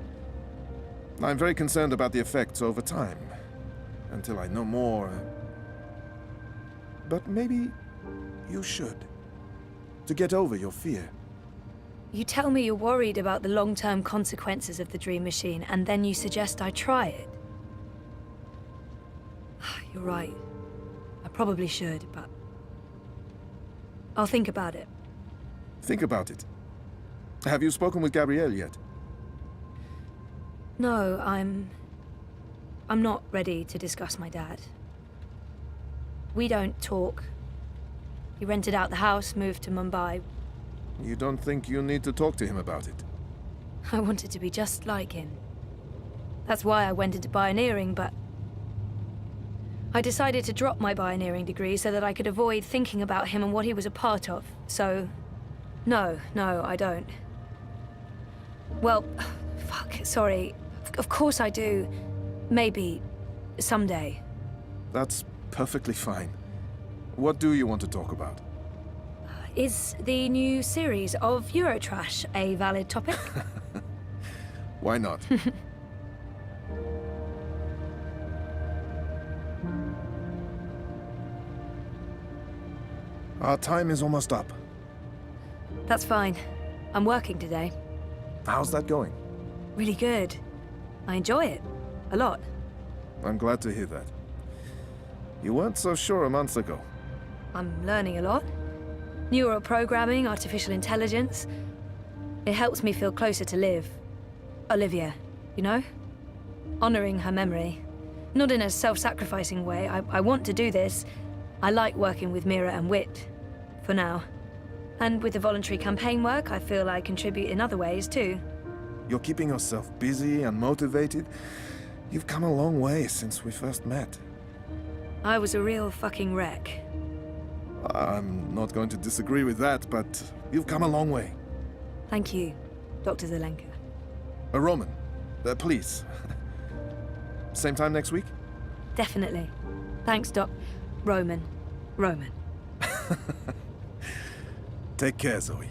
I'm very concerned about the effects over time, until I know more. But maybe you should, to get over your fear. You tell me you're worried about the long-term consequences of the Dream Machine, and then you suggest I try it. You're right. I probably should, but... I'll think about it. Think about it. Have you spoken with Gabrielle yet? No, I'm not ready to discuss my dad. We don't talk. He rented out the house, moved to Mumbai. You don't think you need to talk to him about it? I wanted to be just like him. That's why I went into pioneering, but... I decided to drop my pioneering degree so that I could avoid thinking about him and what he was a part of. So, no, I don't. Well, fuck, sorry. Of course I do. Maybe. Someday. That's perfectly fine. What do you want to talk about? Is the new series of Eurotrash a valid topic? Why not? Our time is almost up. That's fine. I'm working today. How's that going? Really good. I enjoy it. A lot. I'm glad to hear that. You weren't so sure a month ago. I'm learning a lot. Neural programming, artificial intelligence. It helps me feel closer to Liv. Olivia, you know? Honoring her memory. Not in a self-sacrificing way. I want to do this. I like working with Mira and Wit. For now. And with the voluntary campaign work, I feel I contribute in other ways, too. You're keeping yourself busy and motivated. You've come a long way since we first met. I was a real fucking wreck. I'm not going to disagree with that, but you've come a long way. Thank you, Dr. Zelenka. Roman, please. Same time next week? Definitely. Thanks, Doc. Roman. Take care, Zoe.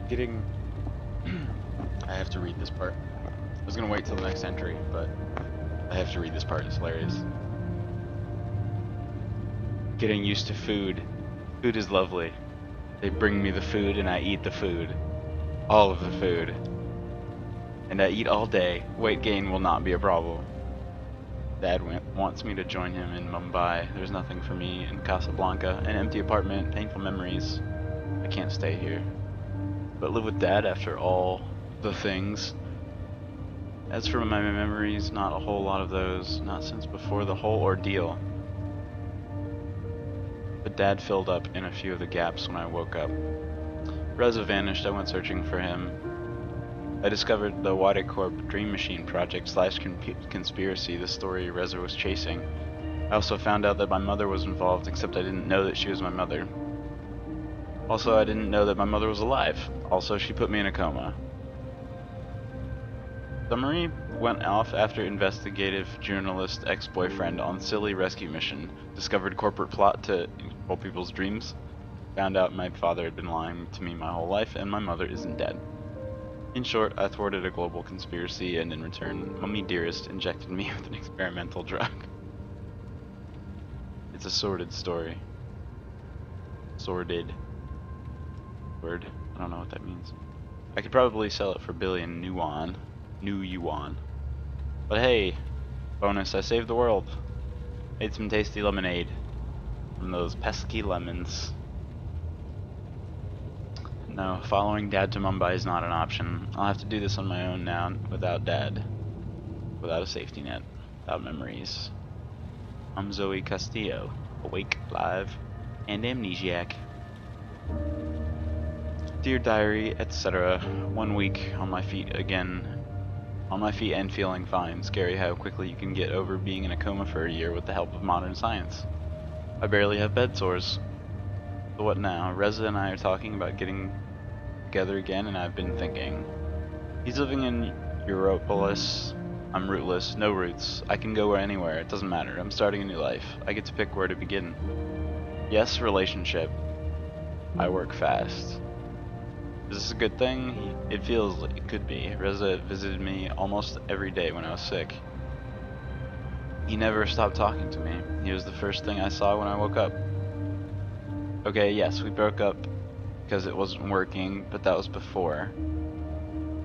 Getting... I have to read this part. I was gonna wait till the next entry, but I have to read this part. It's hilarious. Getting used to food. Food is lovely. They bring me the food and I eat the food. All of the food. And I eat all day. Weight gain will not be a problem. Dad wants me to join him in Mumbai. There's nothing for me in Casablanca. An empty apartment, painful memories. I can't stay here. But live with Dad after all the things. As for my memories, not a whole lot of those. Not since before the whole ordeal. But Dad filled up in a few of the gaps when I woke up. Reza vanished. I went searching for him. I discovered the Wadic Corp Dream Machine project / conspiracy, the story Reza was chasing. I also found out that my mother was involved, except I didn't know that she was my mother. Also, I didn't know that my mother was alive. Also, she put me in a coma. Summary went off after investigative journalist ex-boyfriend on silly rescue mission, discovered corporate plot to control people's dreams, found out my father had been lying to me my whole life, and my mother isn't dead. In short, I thwarted a global conspiracy, and in return, Mummy Dearest injected me with an experimental drug. It's a sordid story. Sordid. Word. I don't know what that means. I could probably sell it for billion new yuan. But hey, bonus, I saved the world. Made some tasty lemonade from those pesky lemons. No, following Dad to Mumbai is not an option. I'll have to do this on my own now, without Dad. Without a safety net. Without memories. I'm Zoe Castillo, awake, live, and amnesiac. Dear Diary, etc. 1 week on my feet again. On my feet and feeling fine. Scary how quickly you can get over being in a coma for a year with the help of modern science. I barely have bed sores. So what now? Reza and I are talking about getting together again, and I've been thinking. He's living in Europolis. I'm rootless, no roots. I can go anywhere, it doesn't matter. I'm starting a new life. I get to pick where to begin. Yes, relationship. I work fast. Is this a good thing? It feels like it could be. Reza visited me almost every day when I was sick. He never stopped talking to me. He was the first thing I saw when I woke up. Okay, yes, we broke up because it wasn't working, but that was before.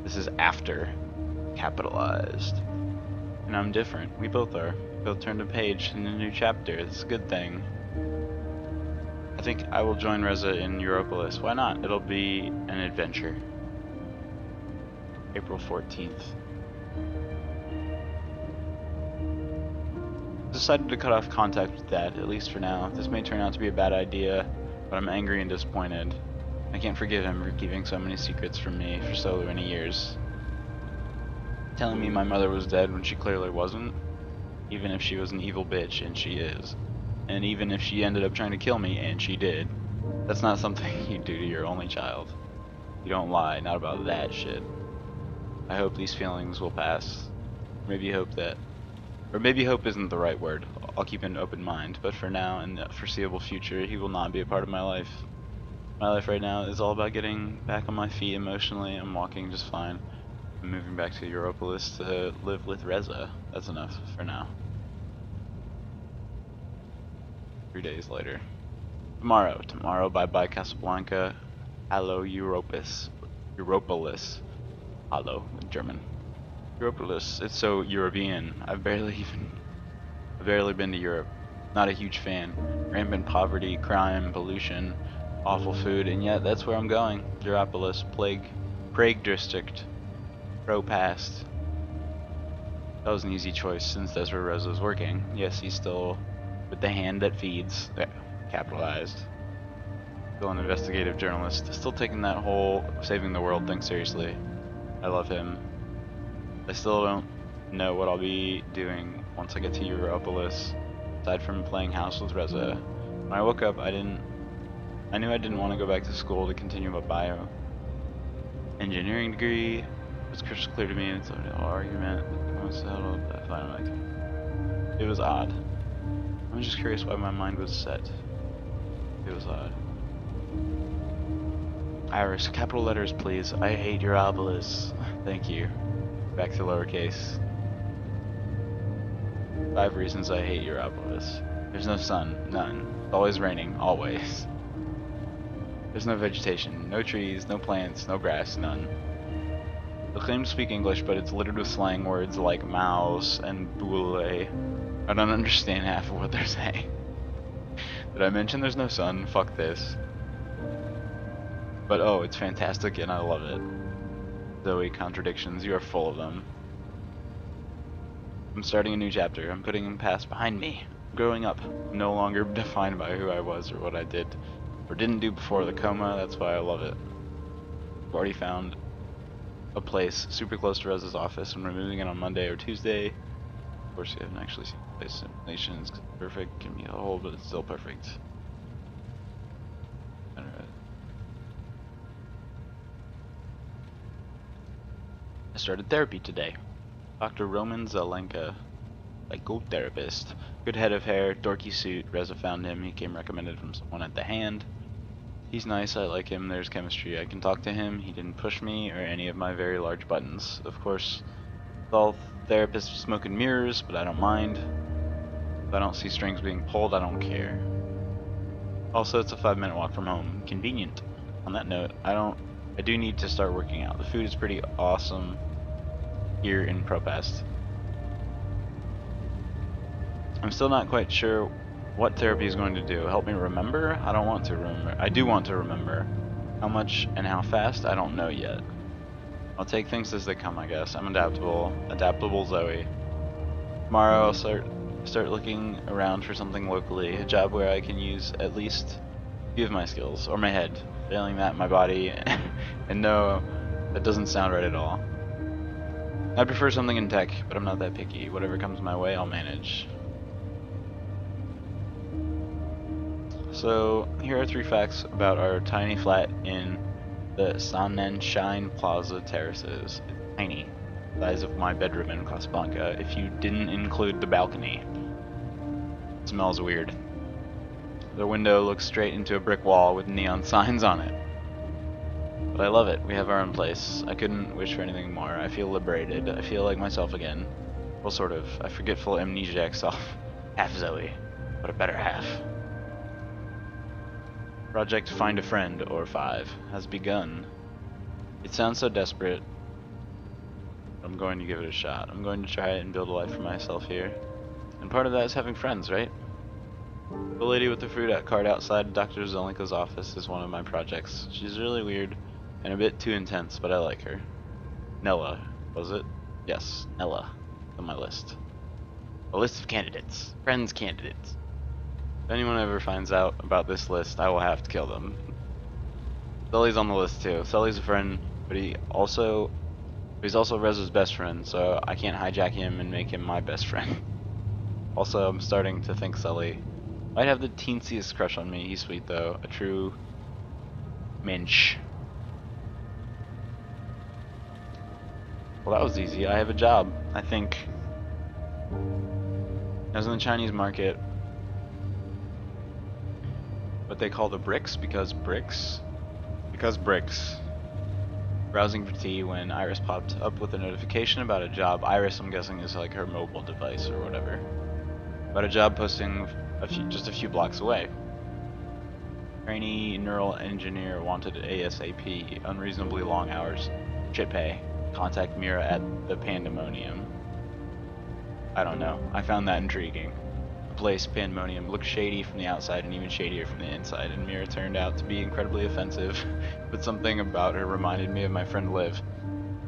This is after. Capitalized. And I'm different. We both are. We both turned a page in a new chapter. It's a good thing. I think I will join Reza in Europolis. Why not? It'll be an adventure. April 14th. Decided to cut off contact with Dad, at least for now. This may turn out to be a bad idea, but I'm angry and disappointed. I can't forgive him for keeping so many secrets from me for so many years. Telling me my mother was dead when she clearly wasn't, even if she was an evil bitch, and she is. And even if she ended up trying to kill me, and she did. That's not something you do to your only child. You don't lie, not about that shit. I hope these feelings will pass. Maybe hope isn't the right word. I'll keep an open mind, but for now, in the foreseeable future, he will not be a part of my life. My life right now is all about getting back on my feet emotionally. I'm walking just fine. I'm moving back to Europolis to live with Reza. That's enough for now. 3 days later. Tomorrow, bye-bye Casablanca. Hallo Europolis. Hallo in German. Europolis, it's so European. I've barely been to Europe. Not a huge fan. Rampant poverty, crime, pollution, awful food, and yet that's where I'm going. Europolis, Prague district. Past. That was an easy choice since that's where Reza's working. Yes, he's still with the hand that feeds. Yeah, capitalized. Still an investigative journalist. Still taking that whole saving the world thing seriously. I love him. I still don't know what I'll be doing once I get to Europolis, aside from playing house with Reza. When I woke up, I knew I didn't want to go back to school to continue my bio engineering degree. It was crystal clear to me, and it's an argument. It was odd. I'm just curious why my mind was set. It was odd. Iris, capital letters, please. I hate Europolis. Thank you. Back to lowercase. 5 reasons I hate Europolis. There's no sun. None. It's always raining. Always. There's no vegetation. No trees. No plants. No grass. None. They claim to speak English, but it's littered with slang words like mouse and boule. I don't understand half of what they're saying. Did I mention there's no sun? Fuck this. But oh, it's fantastic and I love it. Zoe, contradictions, you are full of them. I'm starting a new chapter. I'm putting the past behind me. I'm growing up. I'm no longer defined by who I was or what I did or didn't do before the coma. That's why I love it. I've already found a place super close to Reza's office and we're moving in on Monday or Tuesday. Of course, you haven't actually seen place simulations. Perfect can be a whole, but it's still perfect. I started therapy today. Dr. Roman Zelenka, psychotherapist. Good head of hair, dorky suit. Reza found him. He came recommended from someone at the Hand. He's nice, I like him, there's chemistry. I can talk to him. He didn't push me or any of my very large buttons. Of course, all therapists smoke and mirrors, but I don't mind. If I don't see strings being pulled, I don't care. Also, it's a 5-minute walk from home. Convenient. On that note, I do need to start working out. The food is pretty awesome here in Propast. I'm still not quite sure what therapy is going to do. Help me remember? I don't want to remember. I do want to remember. How much and how fast? I don't know yet. I'll take things as they come, I guess. I'm adaptable. Adaptable Zoe. Tomorrow I'll start looking around for something locally. A job where I can use at least a few of my skills. Or my head. Failing that, my body. And no, that doesn't sound right at all. I prefer something in tech, but I'm not that picky. Whatever comes my way, I'll manage. So, here are 3 facts about our tiny flat in the Sonnenschein Plaza Terraces. It's tiny. The size of my bedroom in Casablanca, if you didn't include the balcony. It smells weird. The window looks straight into a brick wall with neon signs on it. But I love it. We have our own place. I couldn't wish for anything more. I feel liberated. I feel like myself again. Well, sort of. A forgetful amnesiac self. Half Zoe, but a better half. Project Find a Friend, or 5, has begun. It sounds so desperate. I'm going to give it a shot. I'm going to try it and build a life for myself here. And part of that is having friends, right? The lady with the fruit cart outside Dr. Zelenka's office is one of my projects. She's really weird and a bit too intense, but I like her. Nella, was it? Yes, Nella, on my list. A list of candidates. Friends candidates. If anyone ever finds out about this list, I will have to kill them. Sully's on the list too. Sully's a friend, but he's also Reza's best friend, so I can't hijack him and make him my best friend. Also, I'm starting to think Sully might have the teensiest crush on me. He's sweet though, a true mensch. Well, that was easy. I have a job, I think. I was in the Chinese market. What they call the bricks, because bricks. Browsing for tea when Iris popped up with a notification about a job. Iris, I'm guessing, is like her mobile device or whatever. About a job posting just a few blocks away. Trainee neural engineer wanted ASAP. Unreasonably long hours. Shit pay. Contact Mira at the Pandemonium. I don't know. I found that intriguing. The place, Pandemonium, looked shady from the outside and even shadier from the inside, and Mira turned out to be incredibly offensive, but something about her reminded me of my friend Liv.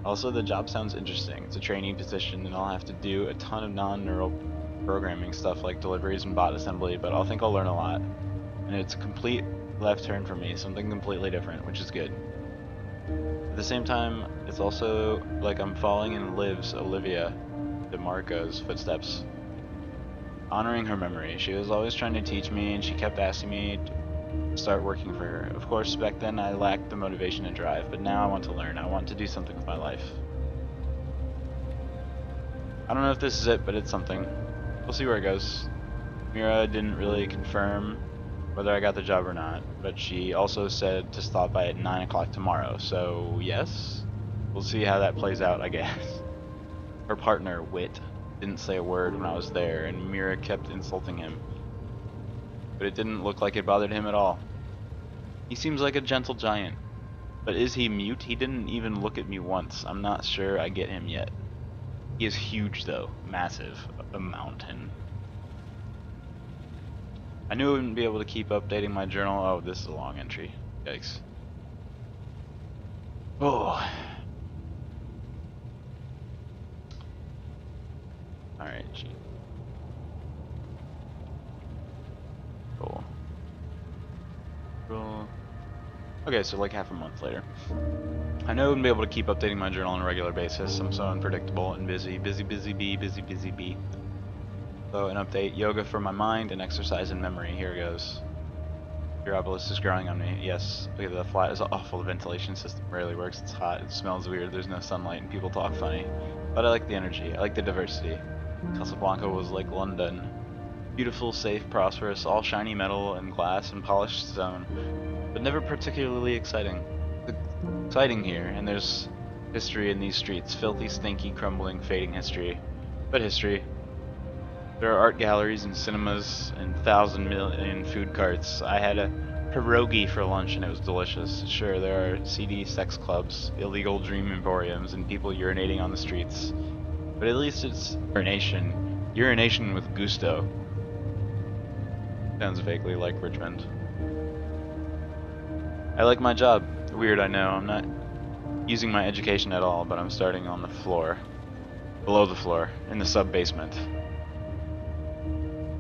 Also, the job sounds interesting. It's a trainee position, and I'll have to do a ton of non-neural programming stuff like deliveries and bot assembly, but I think I'll learn a lot. And it's a complete left turn for me, something completely different, which is good. At the same time, it's also like I'm following in Liv's, Olivia DeMarco's footsteps. Honoring her memory. She was always trying to teach me, and she kept asking me to start working for her. Of course, back then I lacked the motivation and drive, but now I want to learn. I want to do something with my life. I don't know if this is it, but it's something. We'll see where it goes. Mira didn't really confirm whether I got the job or not, but she also said to stop by at 9 o'clock tomorrow, so yes. We'll see how that plays out, I guess. Her partner, Wit, didn't say a word when I was there, and Mira kept insulting him. But it didn't look like it bothered him at all. He seems like a gentle giant. But is he mute? He didn't even look at me once. I'm not sure I get him yet. He is huge though. Massive. A mountain. I knew I wouldn't be able to keep updating my journal. Oh, this is a long entry. Yikes. Oh. Alright, gee. Cool. Cool. Okay, so like half a month later. I know I wouldn't be able to keep updating my journal on a regular basis. I'm so unpredictable and busy. Busy bee. So an update, yoga for my mind and exercise in memory. Here goes. Europolis is growing on me. Yes, look at the flat is awful. The ventilation system rarely works. It's hot. It smells weird. There's no sunlight and people talk funny. But I like the energy. I like the diversity. Casablanca was like London. Beautiful, safe, prosperous, all shiny metal and glass and polished stone. But never particularly exciting. It's exciting here, and there's history in these streets. Filthy, stinky, crumbling, fading history. But history. There are art galleries and cinemas and 1,000 million food carts. I had a pierogi for lunch and it was delicious. Sure, there are seedy sex clubs, illegal dream emporiums, and people urinating on the streets. But at least it's urination. Urination with gusto. Sounds vaguely like Richmond. I like my job. Weird, I know. I'm not using my education at all, but I'm starting on the floor. Below the floor, in the sub-basement.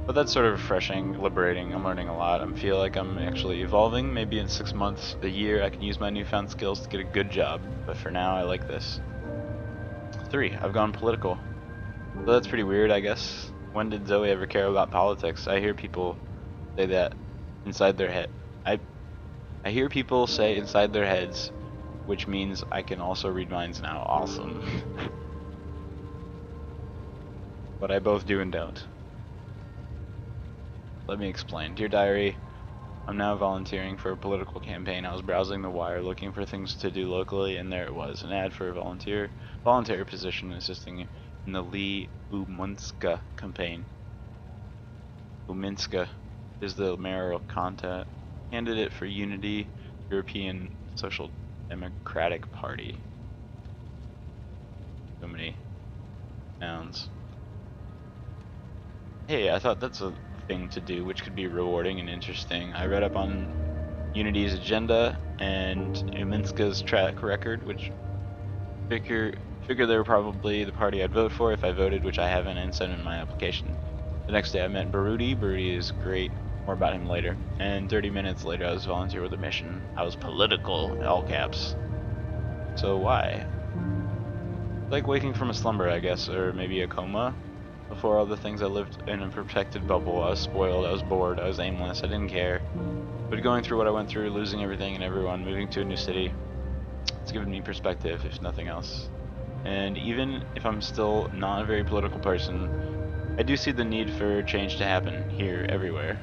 But that's sort of refreshing, liberating. I'm learning a lot. I feel like I'm actually evolving. Maybe in 6 months, a year, I can use my newfound skills to get a good job. But for now, I like this. 3. I've gone political. So that's pretty weird, I guess. When did Zoe ever care about politics? I hear people say that inside their head. I hear people say inside their heads, which means I can also read minds now. Awesome. But I both do and don't. Let me explain. Dear Diary, I'm now volunteering for a political campaign. I was browsing the wire looking for things to do locally, and there it was, an ad for a voluntary position assisting in the Lee Umunska campaign. Uminska is the mayoral candidate for Unity European Social Democratic Party. So many nouns. Hey, I thought that's a thing to do, which could be rewarding and interesting. I read up on Unity's agenda and Uminska's track record, which figure they were probably the party I'd vote for if I voted, which I haven't, and sent in my application. The next day I met Baruti. Baruti is great. More about him later. And 30 minutes later I was volunteer with a mission. I was political, in all caps. So why? Like waking from a slumber, I guess, or maybe a coma. Before all the things I lived in a protected bubble. I was spoiled, I was bored, I was aimless, I didn't care. But going through what I went through, losing everything and everyone, moving to a new city, it's given me perspective, if nothing else. And even if I'm still not a very political person, I do see the need for change to happen, here, everywhere.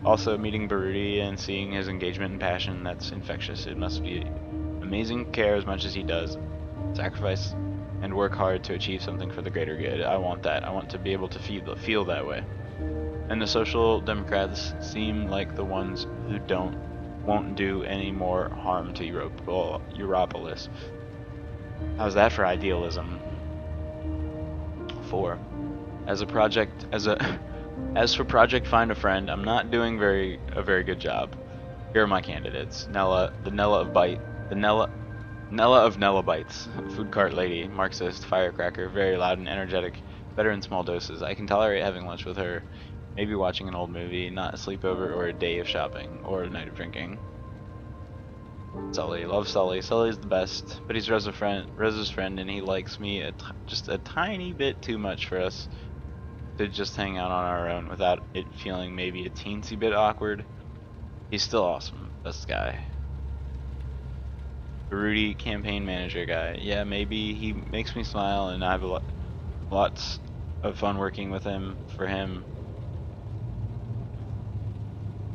Also, meeting Baruti and seeing his engagement and passion, that's infectious. It must be amazing care as much as he does. Sacrifice and work hard to achieve something for the greater good. I want that. I want to be able to feel that way. And the Social Democrats seem like the ones who won't do any more harm to Europolis. How's that for idealism? 4. As for Project Find a Friend, I'm not doing a very good job. Here are my candidates: Nella, the Nella of Nella Bites, food cart lady, Marxist, firecracker, very loud and energetic, better in small doses. I can tolerate having lunch with her, maybe watching an old movie, not a sleepover or a day of shopping, or a night of drinking. Sully, love Sully. Sully's the best, but he's Reza's friend, and he likes me just a tiny bit too much for us to just hang out on our own without it feeling maybe a teensy bit awkward. He's still awesome, best guy. Rudy, campaign manager guy. Yeah, maybe he makes me smile, and I have lots of fun working with him, for him.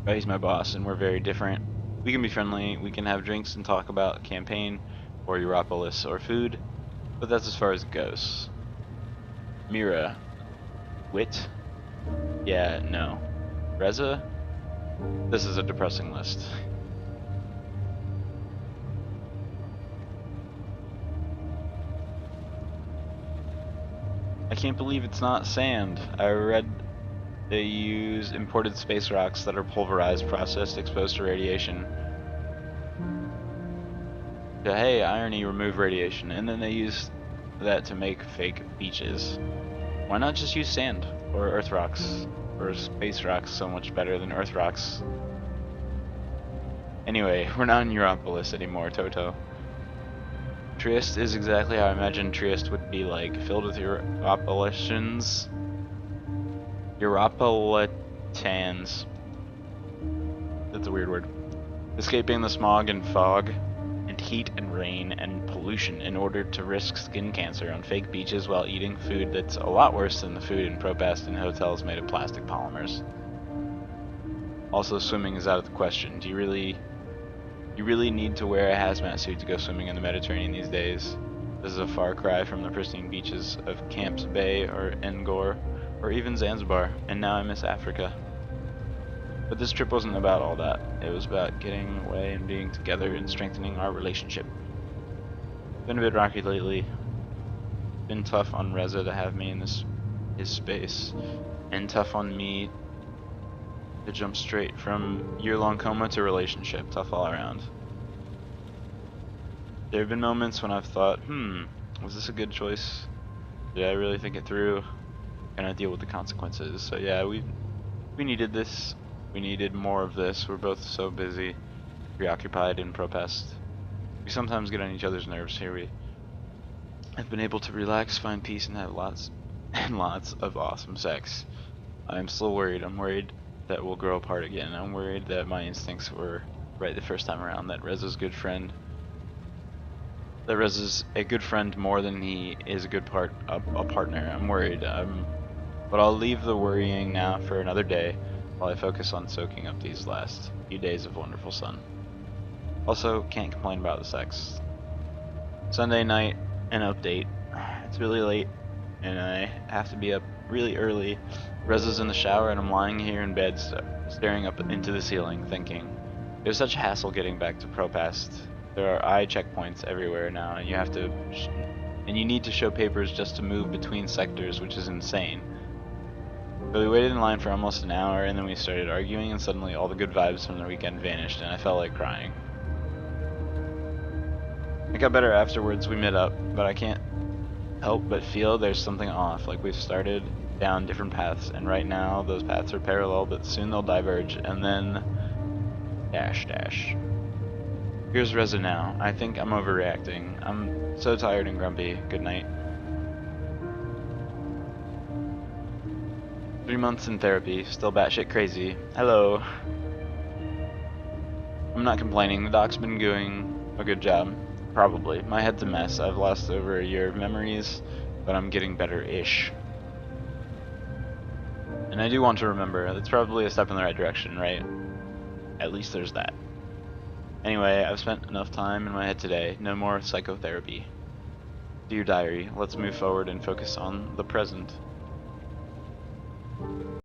But he's my boss, and we're very different. We can be friendly, we can have drinks and talk about campaign, or Europolis, or food, but that's as far as it goes. Mira. Wit? Yeah, no. Reza? This is a depressing list. I can't believe it's not sand. I read they use imported space rocks that are pulverized, processed, exposed to radiation. Yeah, hey, irony, remove radiation. And then they use that to make fake beaches. Why not just use sand? Or earth rocks? Or space rocks, so much better than earth rocks. Anyway, we're not in Europolis anymore, Toto. Trieste is exactly how I imagined Trieste would be like, filled with Europolisians. Europolitans. That's a weird word. Escaping the smog and fog and heat and rain and pollution in order to risk skin cancer on fake beaches while eating food that's a lot worse than the food in Propast in hotels made of plastic polymers. Also, swimming is out of the question. You really need to wear a hazmat suit to go swimming in the Mediterranean these days. This is a far cry from the pristine beaches of Camps Bay or Ngor or even Zanzibar, and now I miss Africa. But this trip wasn't about all that. It was about getting away and being together and strengthening our relationship. Been a bit rocky lately. Been tough on Reza to have me in his space, and tough on me to jump straight from year-long coma to relationship. Tough all around. There have been moments when I've thought, was this a good choice? Did I really think it through? Can I deal with the consequences? So yeah, we needed this. We needed more of this. We're both so busy, preoccupied in Propest. We sometimes get on each other's nerves here. We have been able to relax, find peace, and have lots and lots of awesome sex. I'm still worried. I'm worried that we'll grow apart again. I'm worried that my instincts were right the first time around, that Reza's good friend. That Reza's a good friend more than he is a good partner. I'm worried. But I'll leave the worrying now for another day while I focus on soaking up these last few days of wonderful sun. Also, can't complain about the sex. Sunday night, an update. It's really late, and I have to be up really early. Reza's in the shower, and I'm lying here in bed staring up into the ceiling, thinking. It was such a hassle getting back to Propast. There are eye checkpoints everywhere now, and you need to show papers just to move between sectors, which is insane. But we waited in line for almost an hour, and then we started arguing, and suddenly all the good vibes from the weekend vanished, and I felt like crying. It got better afterwards. We met up, but I can't help but feel there's something off, like we've started down different paths, and right now those paths are parallel, but soon they'll diverge, and then dash. Here's Reza now. I think I'm overreacting. I'm so tired and grumpy. Good night. 3 months in therapy, still batshit crazy. Hello. I'm not complaining. The doc's been doing a good job. Probably. My head's a mess. I've lost over a year of memories, but I'm getting better-ish. And I do want to remember. It's probably a step in the right direction, right? At least there's that. Anyway, I've spent enough time in my head today. No more psychotherapy. Dear diary, let's move forward and focus on the present.